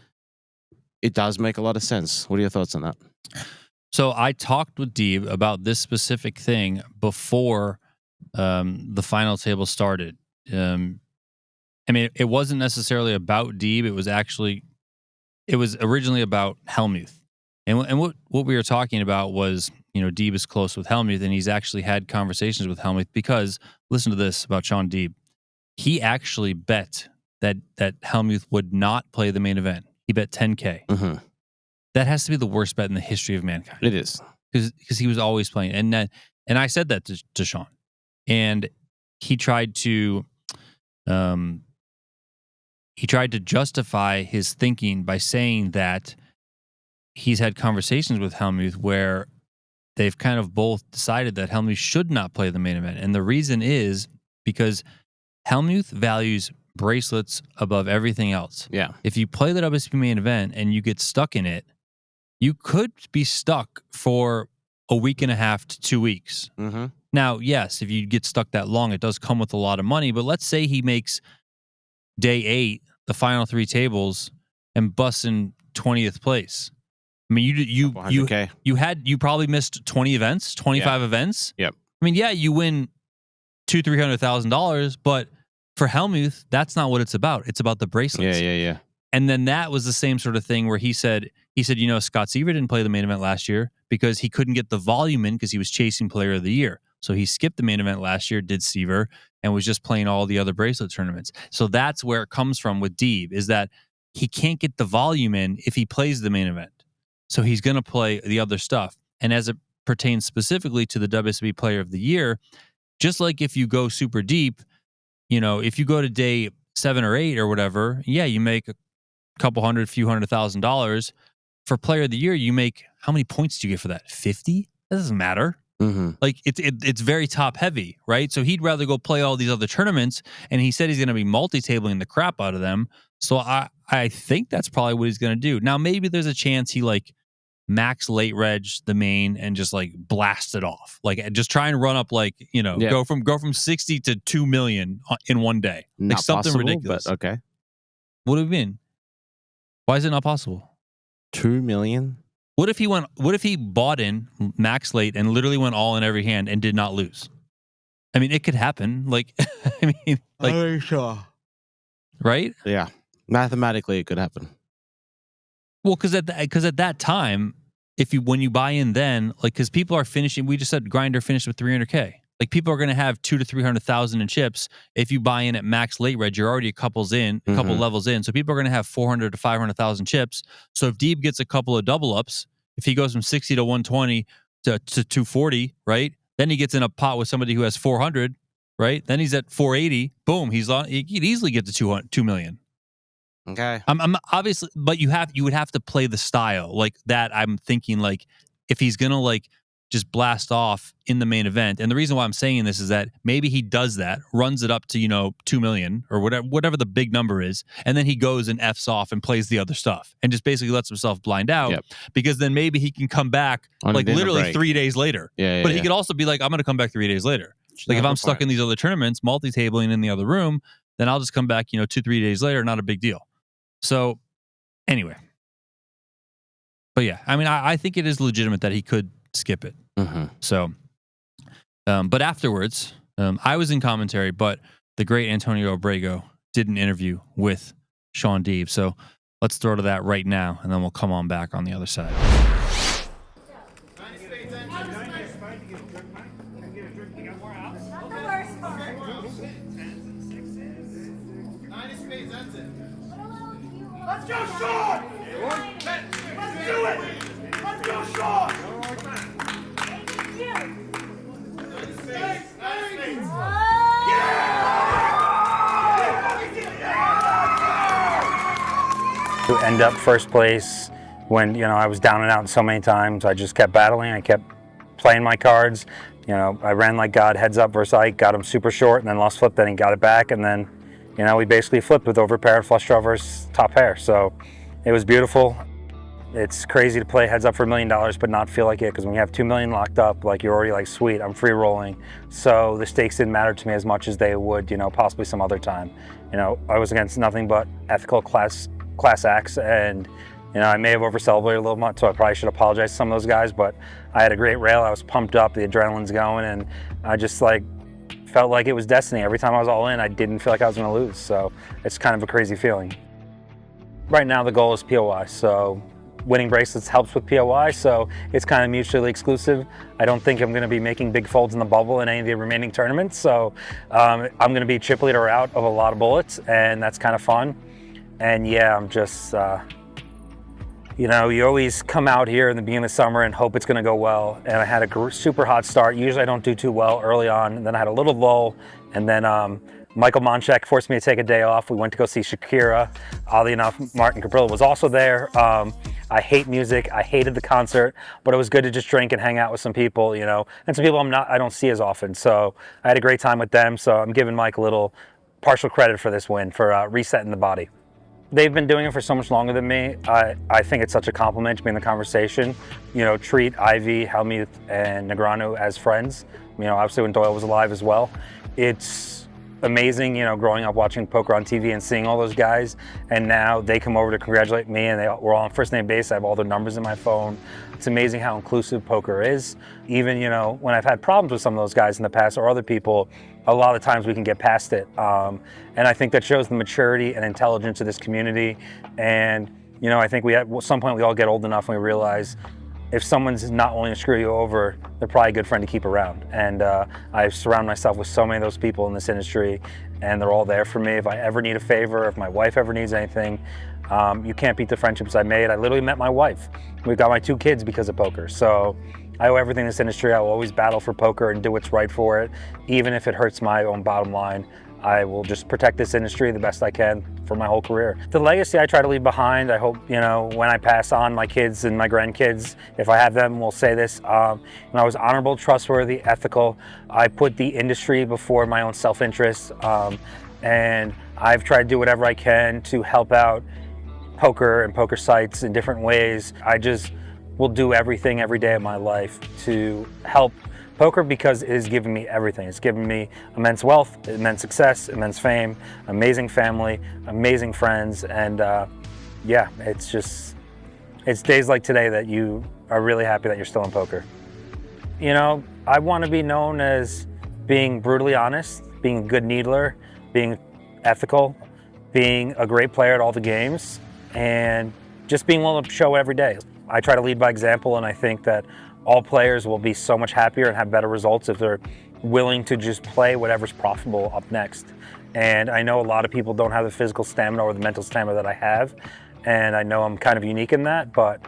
it does make a lot of sense. What are your thoughts on that? So I talked with Deeb about this specific thing before the final table started. I mean, it wasn't necessarily about Deeb. It was originally about Hellmuth. And what we were talking about was, Deeb is close with Hellmuth, and he's actually had conversations with Hellmuth because, listen to this about Shaun Deeb. He actually bet that Hellmuth would not play the main event. He bet 10K. Mm-hmm. That has to be the worst bet in the history of mankind. It is. Because he was always playing. And I said that to Shaun. And he tried to he tried to justify his thinking by saying that he's had conversations with Hellmuth where they've kind of both decided that Hellmuth should not play the main event. And the reason is because Hellmuth values bracelets above everything else. Yeah. If you play the WSOP main event and you get stuck in it, you could be stuck for a week and a half to 2 weeks. Mm-hmm. Now, yes, if you get stuck that long, it does come with a lot of money. But let's say he makes day 8, the final 3 tables, and busts in 20th place. I mean, you probably missed 20 events, 25 events. Yep. I mean, yeah, you win $200,000-$300,000, but for Hellmuth, that's not what it's about. It's about the bracelets. Yeah. And then that was the same sort of thing where he said, Scott Seaver didn't play the main event last year because he couldn't get the volume in because he was chasing Player of the Year. So he skipped the main event last year, did Seaver, and was just playing all the other bracelet tournaments. So that's where it comes from with Deeb, is that he can't get the volume in if he plays the main event. So he's going to play the other stuff. And as it pertains specifically to the WSOP Player of the Year, just like if you go super deep, if you go to day 7 or 8 or whatever, yeah, you make a couple hundred, few $100,000. For Player of the Year, you make, how many points do you get for that? 50? That doesn't matter. Mm-hmm. Like it's very top heavy, right? So he'd rather go play all these other tournaments, and he said he's going to be multi-tabling the crap out of them. So I think that's probably what he's going to do. Now maybe there's a chance he max late reg the main and just blast it off, just try and run up go from 60 to 2 million in one day, Not something possible, ridiculous. But okay. What do you mean? Why is it not possible? 2 million. What if he bought in max late and literally went all in every hand and did not lose? I mean, it could happen. Sure. Right? Yeah. Mathematically, it could happen. Well, because at that time, when you buy in, then because people are finishing. We just said Grindr finished with 300K. People are going to have 200,000 to 300,000 in chips. If you buy in at max late reg, you're already a couple levels in. So people are going to have 400,000 to 500,000 chips. So if Deeb gets a couple of double ups, if he goes from 60 to 120 to 240, right? Then he gets in a pot with somebody who has 400, right? Then he's at 480. Boom, he could easily get to 2 million. Okay. I'm obviously, but you would have to play the style like that. I'm thinking if he's gonna just blast off in the main event. And the reason why I'm saying this is that maybe he does that, runs it up to 2 million or whatever the big number is, and then he goes and F's off and plays the other stuff and just basically lets himself blind out. Yep. Because then maybe he can come back literally 3 days later. Yeah, but he could also be I'm going to come back 3 days later. If I'm stuck in these other tournaments, multi-tabling in the other room, then I'll just come back 2-3 days later. Not a big deal. So anyway, but yeah, I mean, I think it is legitimate that he could skip it. Mm-hmm. So, but afterwards, I was in commentary, but the great Antonio Abrego did an interview with Shaun Deeb. So let's throw to that right now, and then we'll come on back on the other side. Let's go, Shaun! Let's do it! Let's go, Shaun! To end up first place when I was down and out so many times, I just kept battling. I kept playing my cards. I ran like God, heads up versus Ike, got him super short, and then lost flip. Then he got it back, and then we basically flipped with overpaired flush draw versus top pair. So it was beautiful. It's crazy to play heads up for $1 million but not feel like it, because when you have 2 million locked up, you're already sweet, I'm free rolling. So the stakes didn't matter to me as much as they would, possibly some other time. I was against nothing but ethical class acts, and I may have over-celebrated a little much, so I probably should apologize to some of those guys, but I had a great rail. I was pumped up, the adrenaline's going, and I just felt like it was destiny. Every time I was all in, I didn't feel like I was going to lose, so it's kind of a crazy feeling. Right now the goal is POI, so winning bracelets helps with POI, so it's kind of mutually exclusive. I don't think I'm going to be making big folds in the bubble in any of the remaining tournaments, so I'm going to be chip leader out of a lot of bullets, and that's kind of fun. And yeah, I'm just, you always come out here in the beginning of summer and hope it's going to go well, and I had a super hot start. Usually I don't do too well early on, and then I had a little lull, and then Michael Monchek forced me to take a day off. We went to go see Shakira. Oddly enough, Martin Cabrillo was also there. I hate music. I hated the concert, but it was good to just drink and hang out with some people, you know, and some people I don't see as often. So I had a great time with them. So I'm giving Mike a little partial credit for this win, for resetting the body. They've been doing it for so much longer than me. I think it's such a compliment to be in the conversation. You know, treat Ivy, Hellmuth, and Negreanu as friends. You know, obviously when Doyle was alive as well. It's amazing, you know, growing up watching poker on TV and seeing all those guys, and now they come over to congratulate me, and we're all on first name basis. I have all their numbers in my phone. It's amazing how inclusive poker is. Even, you know, when I've had problems with some of those guys in the past or other people, a lot of times we can get past it. And I think that shows the maturity and intelligence of this community. And, you know, I think at some point we all get old enough and we realize if someone's not willing to screw you over, they're probably a good friend to keep around. And I surround myself with so many of those people in this industry, and they're all there for me. If I ever need a favor, if my wife ever needs anything, you can't beat the friendships I made. I literally met my wife. We got my 2 kids because of poker. So I owe everything in this industry. I will always battle for poker and do what's right for it. Even if it hurts my own bottom line, I will just protect this industry the best I can for my whole career. The legacy I try to leave behind, I hope, you know, when I pass on, my kids and my grandkids, if I have them, will say this. I was honorable, trustworthy, ethical. I put the industry before my own self-interest. And I've tried to do whatever I can to help out poker and poker sites in different ways. I just will do everything every day of my life to help poker because it has given me everything. It's given me immense wealth, immense success, immense fame, amazing family, amazing friends, and yeah, it's days like today that you are really happy that you're still in poker. You know, I want to be known as being brutally honest, being a good needler, being ethical, being a great player at all the games, and just being willing to show every day. I try to lead by example, and I think that all players will be so much happier and have better results if they're willing to just play whatever's profitable up next. And I know a lot of people don't have the physical stamina or the mental stamina that I have, and I know I'm kind of unique in that, but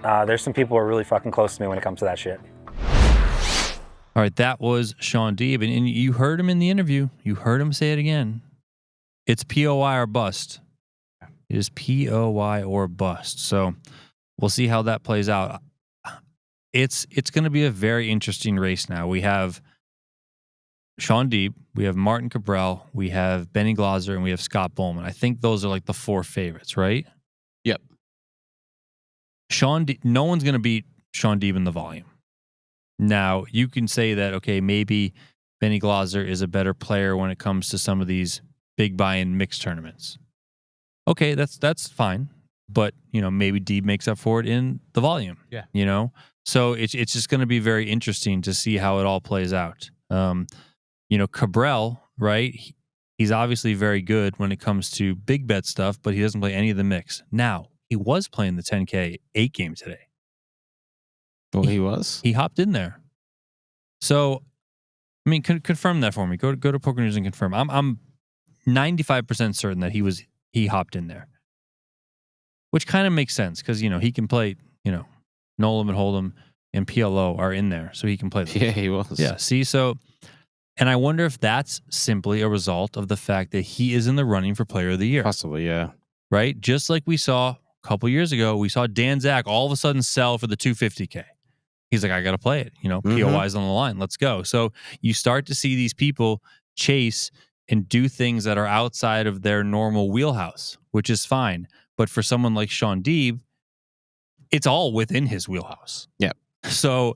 there's some people who are really fucking close to me when it comes to that shit. All right, that was Shaun Deeb, and you heard him in the interview. You heard him say it again. It's POI or bust. It is POI or bust. So we'll see how that plays out. It's going to be a very interesting race now. We have Shaun Deeb, we have Martin Cabral, we have Benny Glauser, and we have Scott Bowman. I think those are like the 4 favorites, right? Yep. No one's going to beat Shaun Deeb in the volume. Now, you can say that, okay, maybe Benny Glauser is a better player when it comes to some of these big buy-in mixed tournaments. Okay, that's fine. But, you know, maybe Deeb makes up for it in the volume. Yeah. You know? So it's just going to be very interesting to see how it all plays out. You know, Cabral, right? He's obviously very good when it comes to big bet stuff, but he doesn't play any of the mix. Now, he was playing the 10K 8 game today. Well, he was? He hopped in there. So, I mean, confirm that for me. Go to PokerNews and confirm. I'm 95% certain that he hopped in there. Which kind of makes sense because, you know, he can play, you know, No Limit Hold'em and PLO are in there, so he can play them. Yeah, he was. Yeah, see, so, and I wonder if that's simply a result of the fact that he is in the running for Player of the Year. Possibly, yeah. Right? Just like we saw a couple years ago, we saw Dan Zach all of a sudden sell for the 250K. He's like, I got to play it. You know, POI's on the line. Let's go. So you start to see these people chase and do things that are outside of their normal wheelhouse, which is fine. But for someone like Shaun Deeb, it's all within his wheelhouse. Yep. So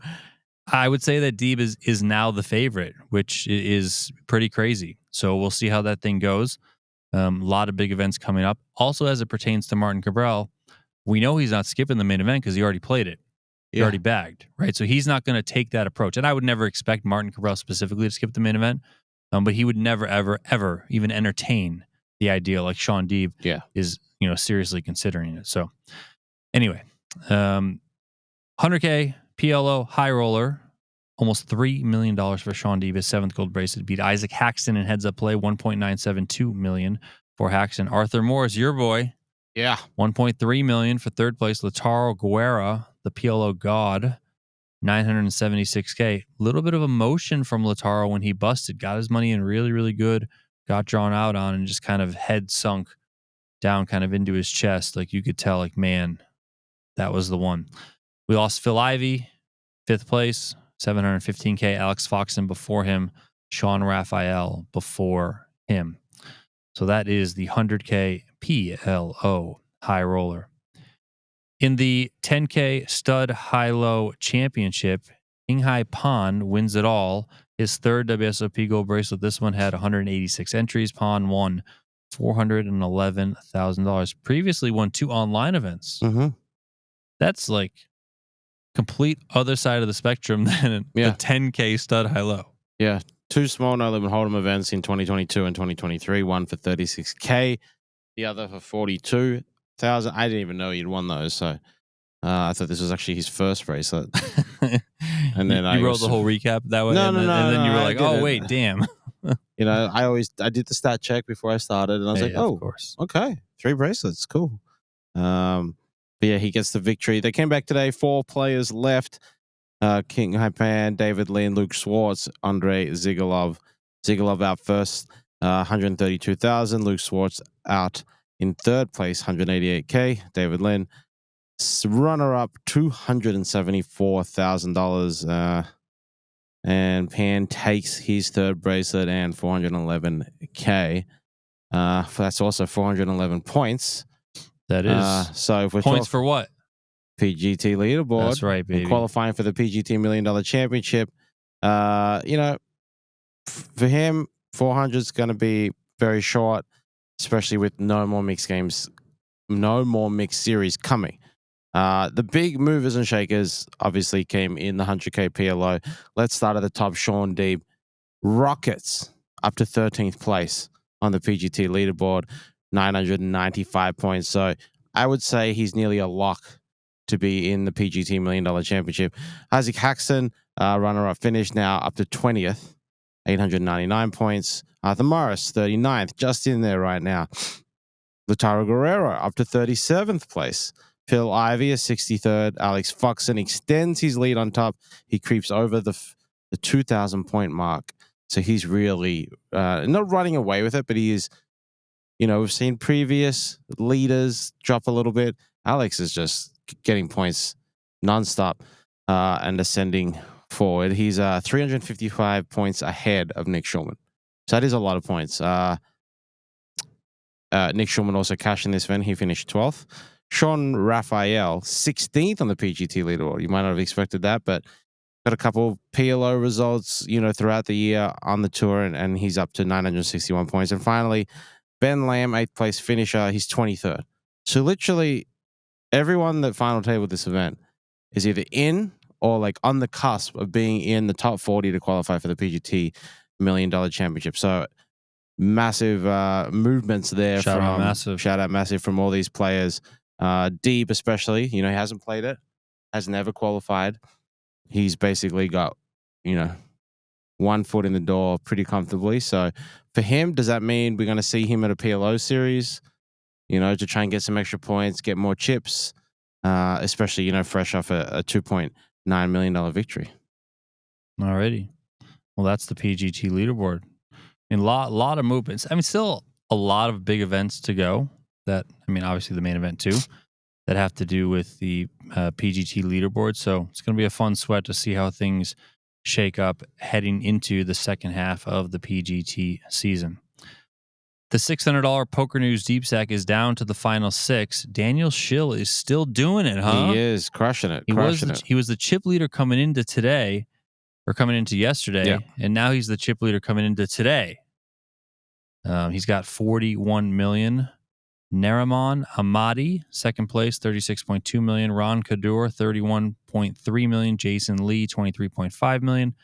I would say that Deeb is now the favorite, which is pretty crazy. So we'll see how that thing goes. A lot of big events coming up. Also, as it pertains to Martin Cabral, we know he's not skipping the main event because he already played it. He already bagged, right? So he's not going to take that approach. And I would never expect Martin Cabral specifically to skip the main event, but he would never, ever, ever even entertain the idea like Shaun Deeb is, you know, seriously considering it. So anyway, 100K PLO high roller, almost $3 million for Shaun Deeb, his 7th gold bracelet, beat Isaac Haxton in heads up play, $1.972 million for Haxton. Arthur Morris, your boy, $1.3 million for 3rd place. Lataro Guerra, the PLO god, $976K. A little bit of emotion from Lataro when he busted, got his money in really, really good, got drawn out on and just kind of head sunk down kind of into his chest. Like you could tell, like, man, that was the one. We lost Phil Ivey, 5th place, 715K. Alex Foxen before him. Sean Raphael before him. So that is the 100K PLO high roller. In the 10K stud high-low championship, Inghai Pan wins it all. His 3rd WSOP Gold bracelet. This one had 186 entries. Pan won $411,000. Previously won 2 online events. Mm-hmm. That's like complete other side of the spectrum than the 10K stud high-low. Yeah. 2 small no limit hold'em events in 2022 and 2023. One for 36K, the other for 42,000. I didn't even know he'd won those, so I thought this was actually his first bracelet. And then you wrote the whole recap that way. No, and then you were like, "Oh wait, damn." You know, I did the stat check before I started, and I was like, "Oh, of course, okay, 3 bracelets, cool." But yeah, he gets the victory. They came back today. 4 players left. King Haipan, David Lin, Luke Schwartz, Andrei Zigulov. Zigulov out first, 132,000. Luke Schwartz out in 3rd place, 188K. David Lin, runner up, $274,000. And Pan takes his 3rd bracelet and 411K. That's also 411 points. That is. So if we're points for what? PGT leaderboard. That's right, baby. And qualifying for the PGT $1 Million Championship. You know, for him, 400 is going to be very short, especially with no more mixed games, no more mixed series coming. The big movers and shakers obviously came in the 100K PLO. Let's start at the top. Shaun Deeb rockets up to 13th place on the PGT leaderboard, 995 points. So I would say he's nearly a lock to be in the PGT $1 Million Championship. Isaac Haxton, runner-up finish, now up to 20th, 899 points. Arthur Morris, 39th, just in there right now. Lataro Guerrero up to 37th place. Phil Ivey is 63rd. Alex Foxen extends his lead on top. He creeps over the 2,000 point mark. So he's really not running away with it, but he is, you know, we've seen previous leaders drop a little bit. Alex is just getting points nonstop and ascending forward. He's 355 points ahead of Nick Schulman. So that is a lot of points. Nick Schulman also cashed in this event. He finished 12th. Sean Raphael, 16th on the PGT leaderboard. You might not have expected that, but got a couple PLO results, you know, throughout the year on the tour, and he's up to 961 points. And finally, Ben Lamb, 8th place finisher. He's 23rd. So literally everyone that final tabled this event is either in or like on the cusp of being in the top 40 to qualify for the PGT $1 Million Championship. So massive movements there. Shout out massive from all these players. Deeb especially, you know, he hasn't played it, has never qualified. He's basically got, you know, 1 foot in the door pretty comfortably. So for him, does that mean we're going to see him at a PLO series, you know, to try and get some extra points, get more chips, especially, you know, fresh off a $2.9 million victory? Alrighty. Well, that's the PGT leaderboard. And lot of movements. I mean, still a lot of big events to go. That, I mean, obviously the main event too, that have to do with the PGT leaderboard. So it's going to be a fun sweat to see how things shake up heading into the second half of the PGT season. The $600 PokerNews Deepstack is down to the final 6. Daniel Schill is still doing it, huh? He is crushing it. He was the chip leader coming into today, or coming into yesterday, and now he's the chip leader coming into today. He's got 41 million. Nariman Ahmadi, second place, 36.2 million. Ron Kadur, 31.3 million. Jason Lee, 23.5 million.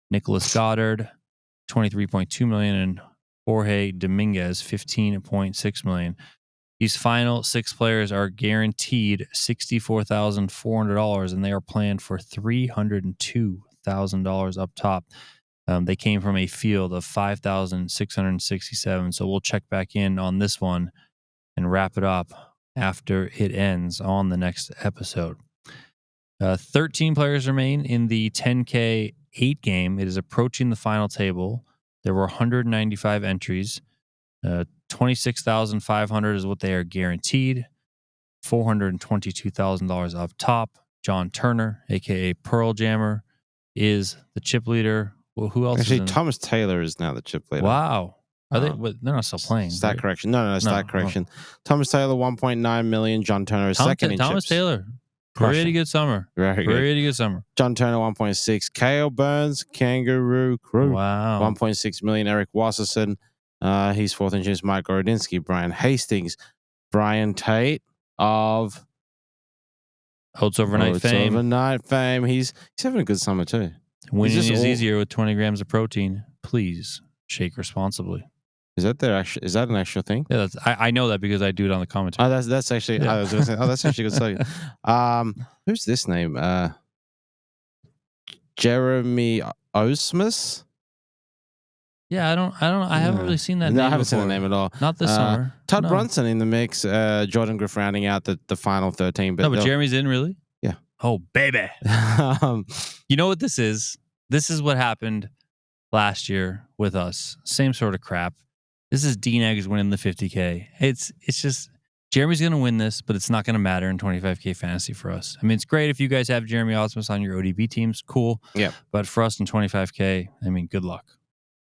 Nicholas Goddard, 23.2 million. And Jorge Dominguez, 15.6 million. These final 6 players are guaranteed $64,400, and they are planned for $302,000 up top. They came from a field of 5,667. So we'll check back in on this one and wrap it up after it ends on the next episode. 13 players remain in the 10K 8 game. It is approaching the final table. There were 195 entries. $26,500 is what they are guaranteed. $422,000 up top. John Turner, aka Pearl Jammer, is the chip leader. Well, who else? Actually, is in? Thomas Taylor is now the chip leader. Wow. Are they? They're not still playing. Stat right? correction. No, stat No. correction. Thomas Taylor, 1.9 million. John Turner is second in Thomas chips. Taylor, Crushing. pretty good summer. Very good. Pretty good summer. John Turner, 1.6. Kale Burns, Kangaroo Crew, Wow. 1.6 million. Eric Wasserson, he's fourth in chips. Mike Gorodinsky, Brian Hastings, Brian Tate of Oats Overnight fame. Overnight fame. He's having a good summer too. Winning is easier with 20 grams of protein. Please shake responsibly. Is that an actual thing? Yeah, I know that because I do it on the commentary. Oh, that's actually. Yeah. I was going to say. Oh, that's actually a good second. Who's this name? Jeremy Osmus. Yeah, I haven't really seen that. No, name I haven't seen the before. name at all. Not this summer. Todd No. Brunson in the mix. Jordan Griff rounding out the final 13. But Jeremy's in, really? Yeah. Oh, baby. You know what this is? This is what happened last year with us. Same sort of crap. This is Dean Eggs winning the 50K. It's just Jeremy's going to win this, but it's not going to matter in 25K fantasy for us. I mean, it's great if you guys have Jeremy Osmus on your ODB teams. Cool. Yeah. But for us in 25K, I mean, good luck.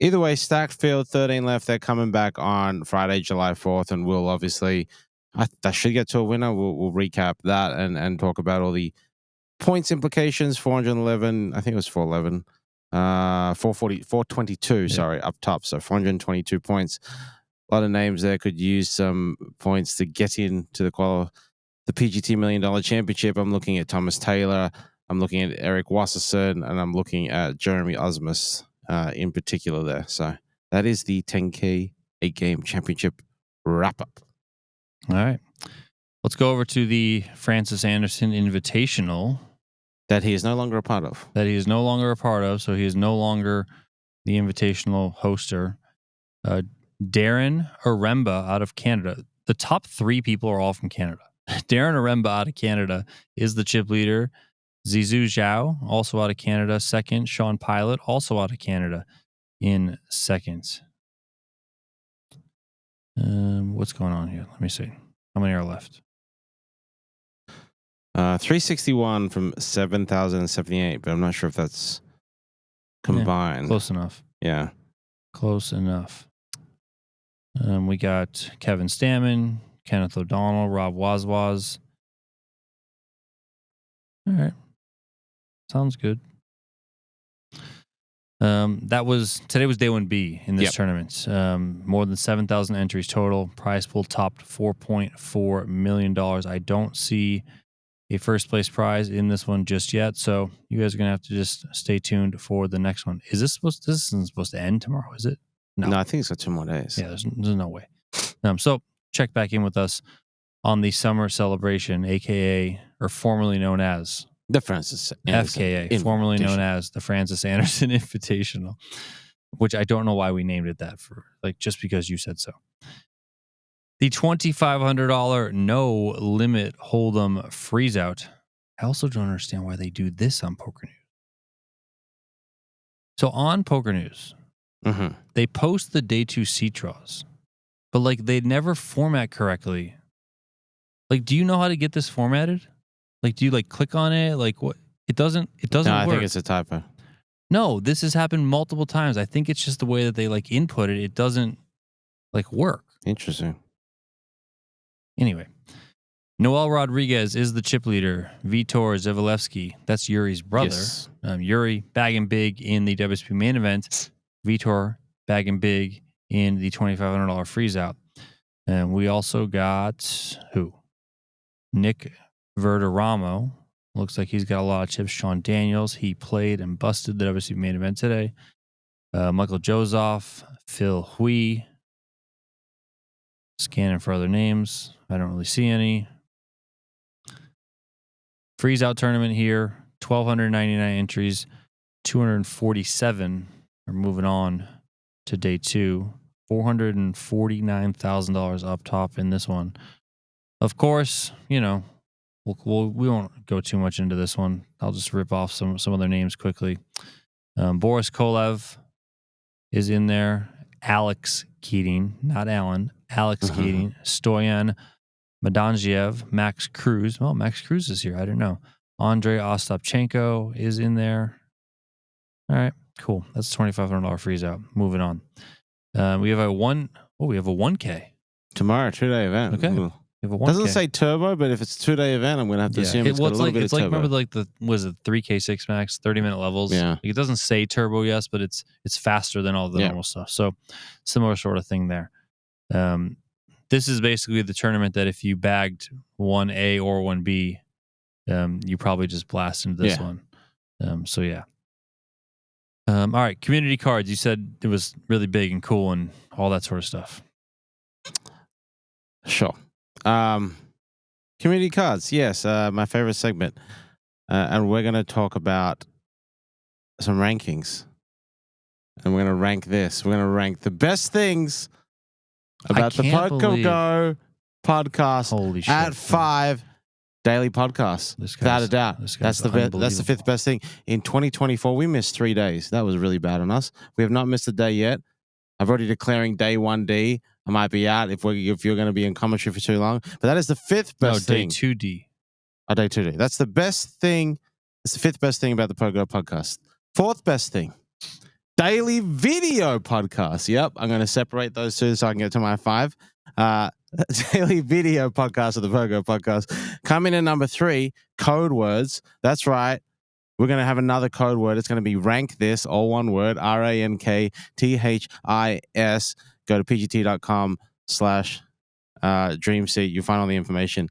Either way, stacked field, 13 left. They're coming back on Friday, July 4th, and we'll obviously, that should get to a winner. We'll recap that and talk about all the points implications. 411, I think it was 411. 422, sorry, up top. So 422 points. A lot of names there could use some points to get into the PGT $1 Million Championship. I'm looking at Thomas Taylor. I'm looking at Eric Wasserson, and I'm looking at Jeremy Osmus in particular there. So that is the 10K 8-game championship wrap up. All right. Let's go over to the Francis Anderson Invitational. That he is no longer a part of. So he is no longer the Invitational hoster. Darren Aremba out of Canada. The top 3 people are all from Canada. Darren Aremba out of Canada is the chip leader. Zizou Zhao, also out of Canada, second. Sean Pilot, also out of Canada, in second. What's going on here? Let me see. How many are left? 361 from 7,078, but I'm not sure if that's combined. Yeah, close enough. Yeah. Close enough. We got Kevin Stammen, Kenneth O'Donnell, Rob Wazwaz. All right. Sounds good. Today was day 1B in this tournament. More than 7,000 entries total. Prize pool topped $4.4 million. I don't see a first place prize in this one just yet, so you guys are gonna have to just stay tuned for the next one. This isn't supposed to end tomorrow, is it? No, I think it's got 2 more days. Yeah, there's no way. So check back in with us on the summer celebration, aka or formerly known as the Francis Anderson FKA, formerly known as the Francis Anderson Invitational, which I don't know why we named it that just because you said so. The $2,500 no limit hold'em freezeout. I also don't understand why they do this on PokerNews. So on PokerNews, they post the day 2 seat draws, but they never format correctly. Do you know how to get this formatted? Do you click on it? What? It doesn't No, work. I think it's a typo. No, this has happened multiple times. I think it's just the way that they input it. It doesn't work. Interesting. Anyway, Noel Rodriguez is the chip leader. Vitor Zevalevsky, that's Yuri's brother. Yes. Yuri bagging big in the WSOP Main Event. Vitor bagging big in the $2,500 freezeout. And we also got who? Nick Verderamo. Looks like he's got a lot of chips. Sean Daniels, he played and busted the WSOP Main Event today. Michael Joseph, Phil Hui. Scanning for other names. I don't really see any. Freezeout tournament here. 1,299 entries. 247 are moving on to day 2. $449,000 up top in this one. Of course, we won't go too much into this one. I'll just rip off some other names quickly. Boris Kolev is in there. Alex Keating, not Alan, Alex Uh-huh. Keating, Stoyan Madangiev, Max Cruz. Well, Max Cruz is here. I don't know. Andrei Ostapchenko is in there. All right, cool. That's $2,500 freeze out. Moving on. We have a 1K. Tomorrow, 2-day event. Okay. Ooh. We have a 1K. Doesn't say turbo, but if it's a 2-day event, I'm going to have to assume it's got a little bit of turbo. Remember like was it 3K6 max, 30-minute levels? Yeah. Like, it doesn't say turbo, yes, but it's faster than all the normal stuff. So similar sort of thing there. This is basically the tournament that if you bagged 1A or 1B, you probably just blast into this one. So yeah. All right, community cards. You said it was really big and cool and all that sort of stuff. Sure. Community cards. Yes, my favorite segment. And we're going to talk about some rankings. And we're going to rank this. We're going to rank the best things about the PokerGO podcast Holy shit. at 5 daily podcasts. Without a doubt. That's the 5th best thing. In 2024, we missed 3 days. That was really bad on us. We have not missed a day yet. I've already declaring day 1D. I might be out if you're going to be in commentary for too long. But that is the 5th best thing. Day 2D. Oh, day 2D. That's the best thing. It's the 5th best thing about the PokerGO podcast. 4th best thing. Daily video podcast. Yep. I'm going to separate those two so I can get to my 5. Daily video podcast of the PokerGO podcast. Coming in number 3, code words. That's right. We're going to have another code word. It's going to be rank this, all one word, RANKTHIS. Go to pgt.com/dreamseat. You'll find all the information.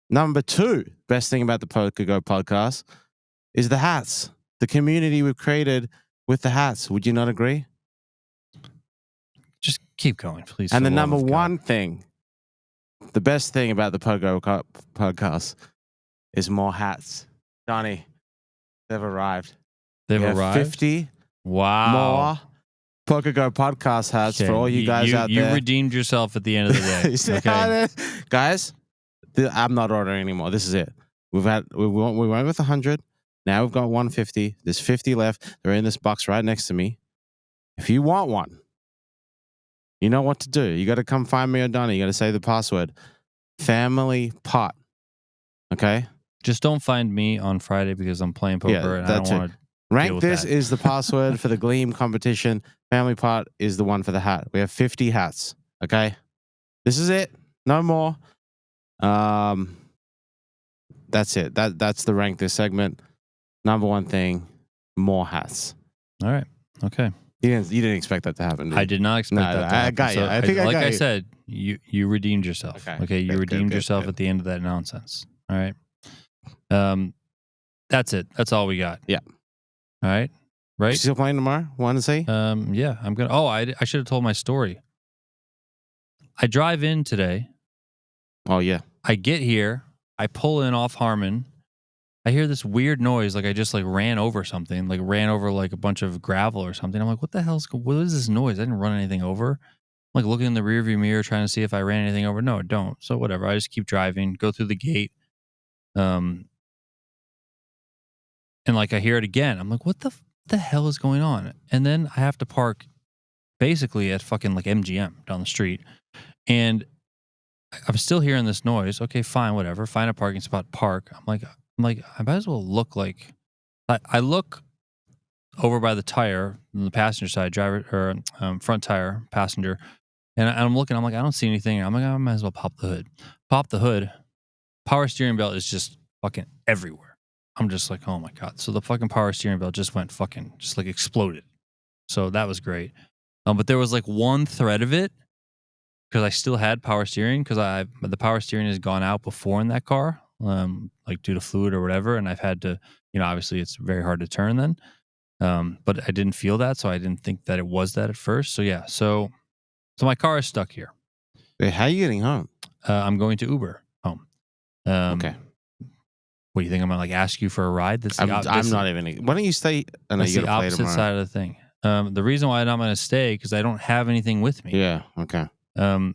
Number 2, best thing about the PokerGO podcast is the hats. The community we've created with the hats. Would you not agree? Just keep going, please. And the number 1 thing, the best thing about the PokerGO podcast is more hats. Donnie, they've arrived. They've We have arrived? 50 Wow. more PokerGO podcast hats for all you guys out there. You redeemed yourself at the end of the day. You see Okay. how it is? Guys, I'm not ordering anymore. This is it. We went with 100. Now we've got 150. There's 50 left. They're in this box right next to me. If you want one, you know what to do. You got to come find me or Donnie. You got to say the password. Family pot. Okay? Just don't find me on Friday because I'm playing poker and I don't want to. Rank this is the password for the Gleam competition. Family pot is the one for the hat. We have 50 hats. Okay? This is it. No more. That's it. That's the rank this segment. Number 1 thing, more hats. All right. Okay. You didn't expect that to happen. Did you? I did not expect that to happen. I got you. I think like I got I you. said, you redeemed yourself. Okay. You redeemed yourself at the end of that nonsense. All right. That's it. That's all we got. Yeah. All right. Right. You still playing tomorrow? Want to see? Yeah. I'm gonna. Oh, I should have told my story. I drive in today. Oh yeah. I get here. I pull in off Harmon. I hear this weird noise, like I just ran over something, like ran over like a bunch of gravel or something. I'm like, what is this noise? I didn't run anything over. I'm like looking in the rearview mirror, trying to see if I ran anything over. No, don't. So whatever. I just keep driving, go through the gate. And like I hear it again. I'm like, what the hell is going on? And then I have to park basically at fucking like MGM down the street. And I'm still hearing this noise. Okay, fine, whatever. Find a parking spot, park. I'm like, I might as well look like. I look over by the tire on the passenger side, front tire, passenger, and I'm looking. I'm like, I don't see anything. I'm like, I might as well pop the hood. Pop the hood. Power steering belt is just fucking everywhere. I'm just like, oh my god. So the fucking power steering belt just went fucking just like exploded. So that was great. But there was like one thread of it because I still had power steering because the power steering has gone out before in that car. Like due to fluid or whatever, and I've had to, obviously it's very hard to turn then. But I didn't feel that, so I didn't think that it was that at first. So yeah, so my car is stuck here. Wait, how are you getting home? I'm going to Uber home. Okay. What do you think? I'm gonna ask you for a ride? I'm not even. Why don't you stay? I know that's you the gotta play opposite tomorrow. side of the thing. The reason why I'm not going to stay because I don't have anything with me. Yeah. Okay. So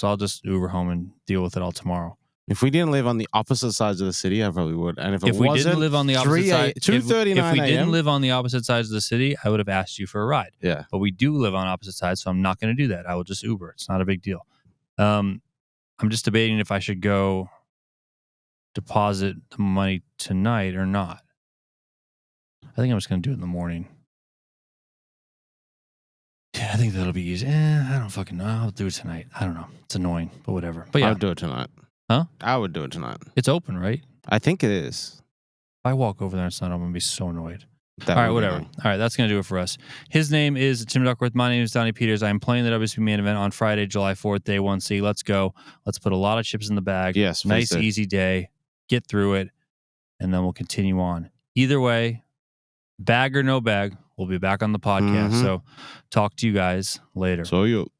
I'll just Uber home and deal with it all tomorrow. If we didn't live on the opposite sides of the city, I probably would. And if we wasn't, didn't live on the opposite side, 2:39 if we didn't a.m. live on the opposite sides of the city, I would have asked you for a ride. Yeah. But we do live on opposite sides, so I'm not going to do that. I will just Uber. It's not a big deal. I'm just debating if I should go deposit the money tonight or not. I think I'm just going to do it in the morning. Yeah, I think that'll be easy. I don't fucking know. I'll do it tonight. I don't know. It's annoying, but whatever. But I yeah, would do it tonight. Huh? I would do it tonight. It's open, right? I think it is. If I walk over there and it's not, I'm going to be so annoyed. That All right, would be whatever. annoying. All right, that's going to do it for us. His name is Tim Duckworth. My name is Donnie Peters. I'm playing the WSOP Main Event on Friday, July 4th, day 1C. Let's go. Let's put a lot of chips in the bag. Yes. please Nice, do. easy day. Get through it, and then we'll continue on. Either way, bag or no bag, we'll be back on the podcast. Mhm. So talk to you guys later. So you.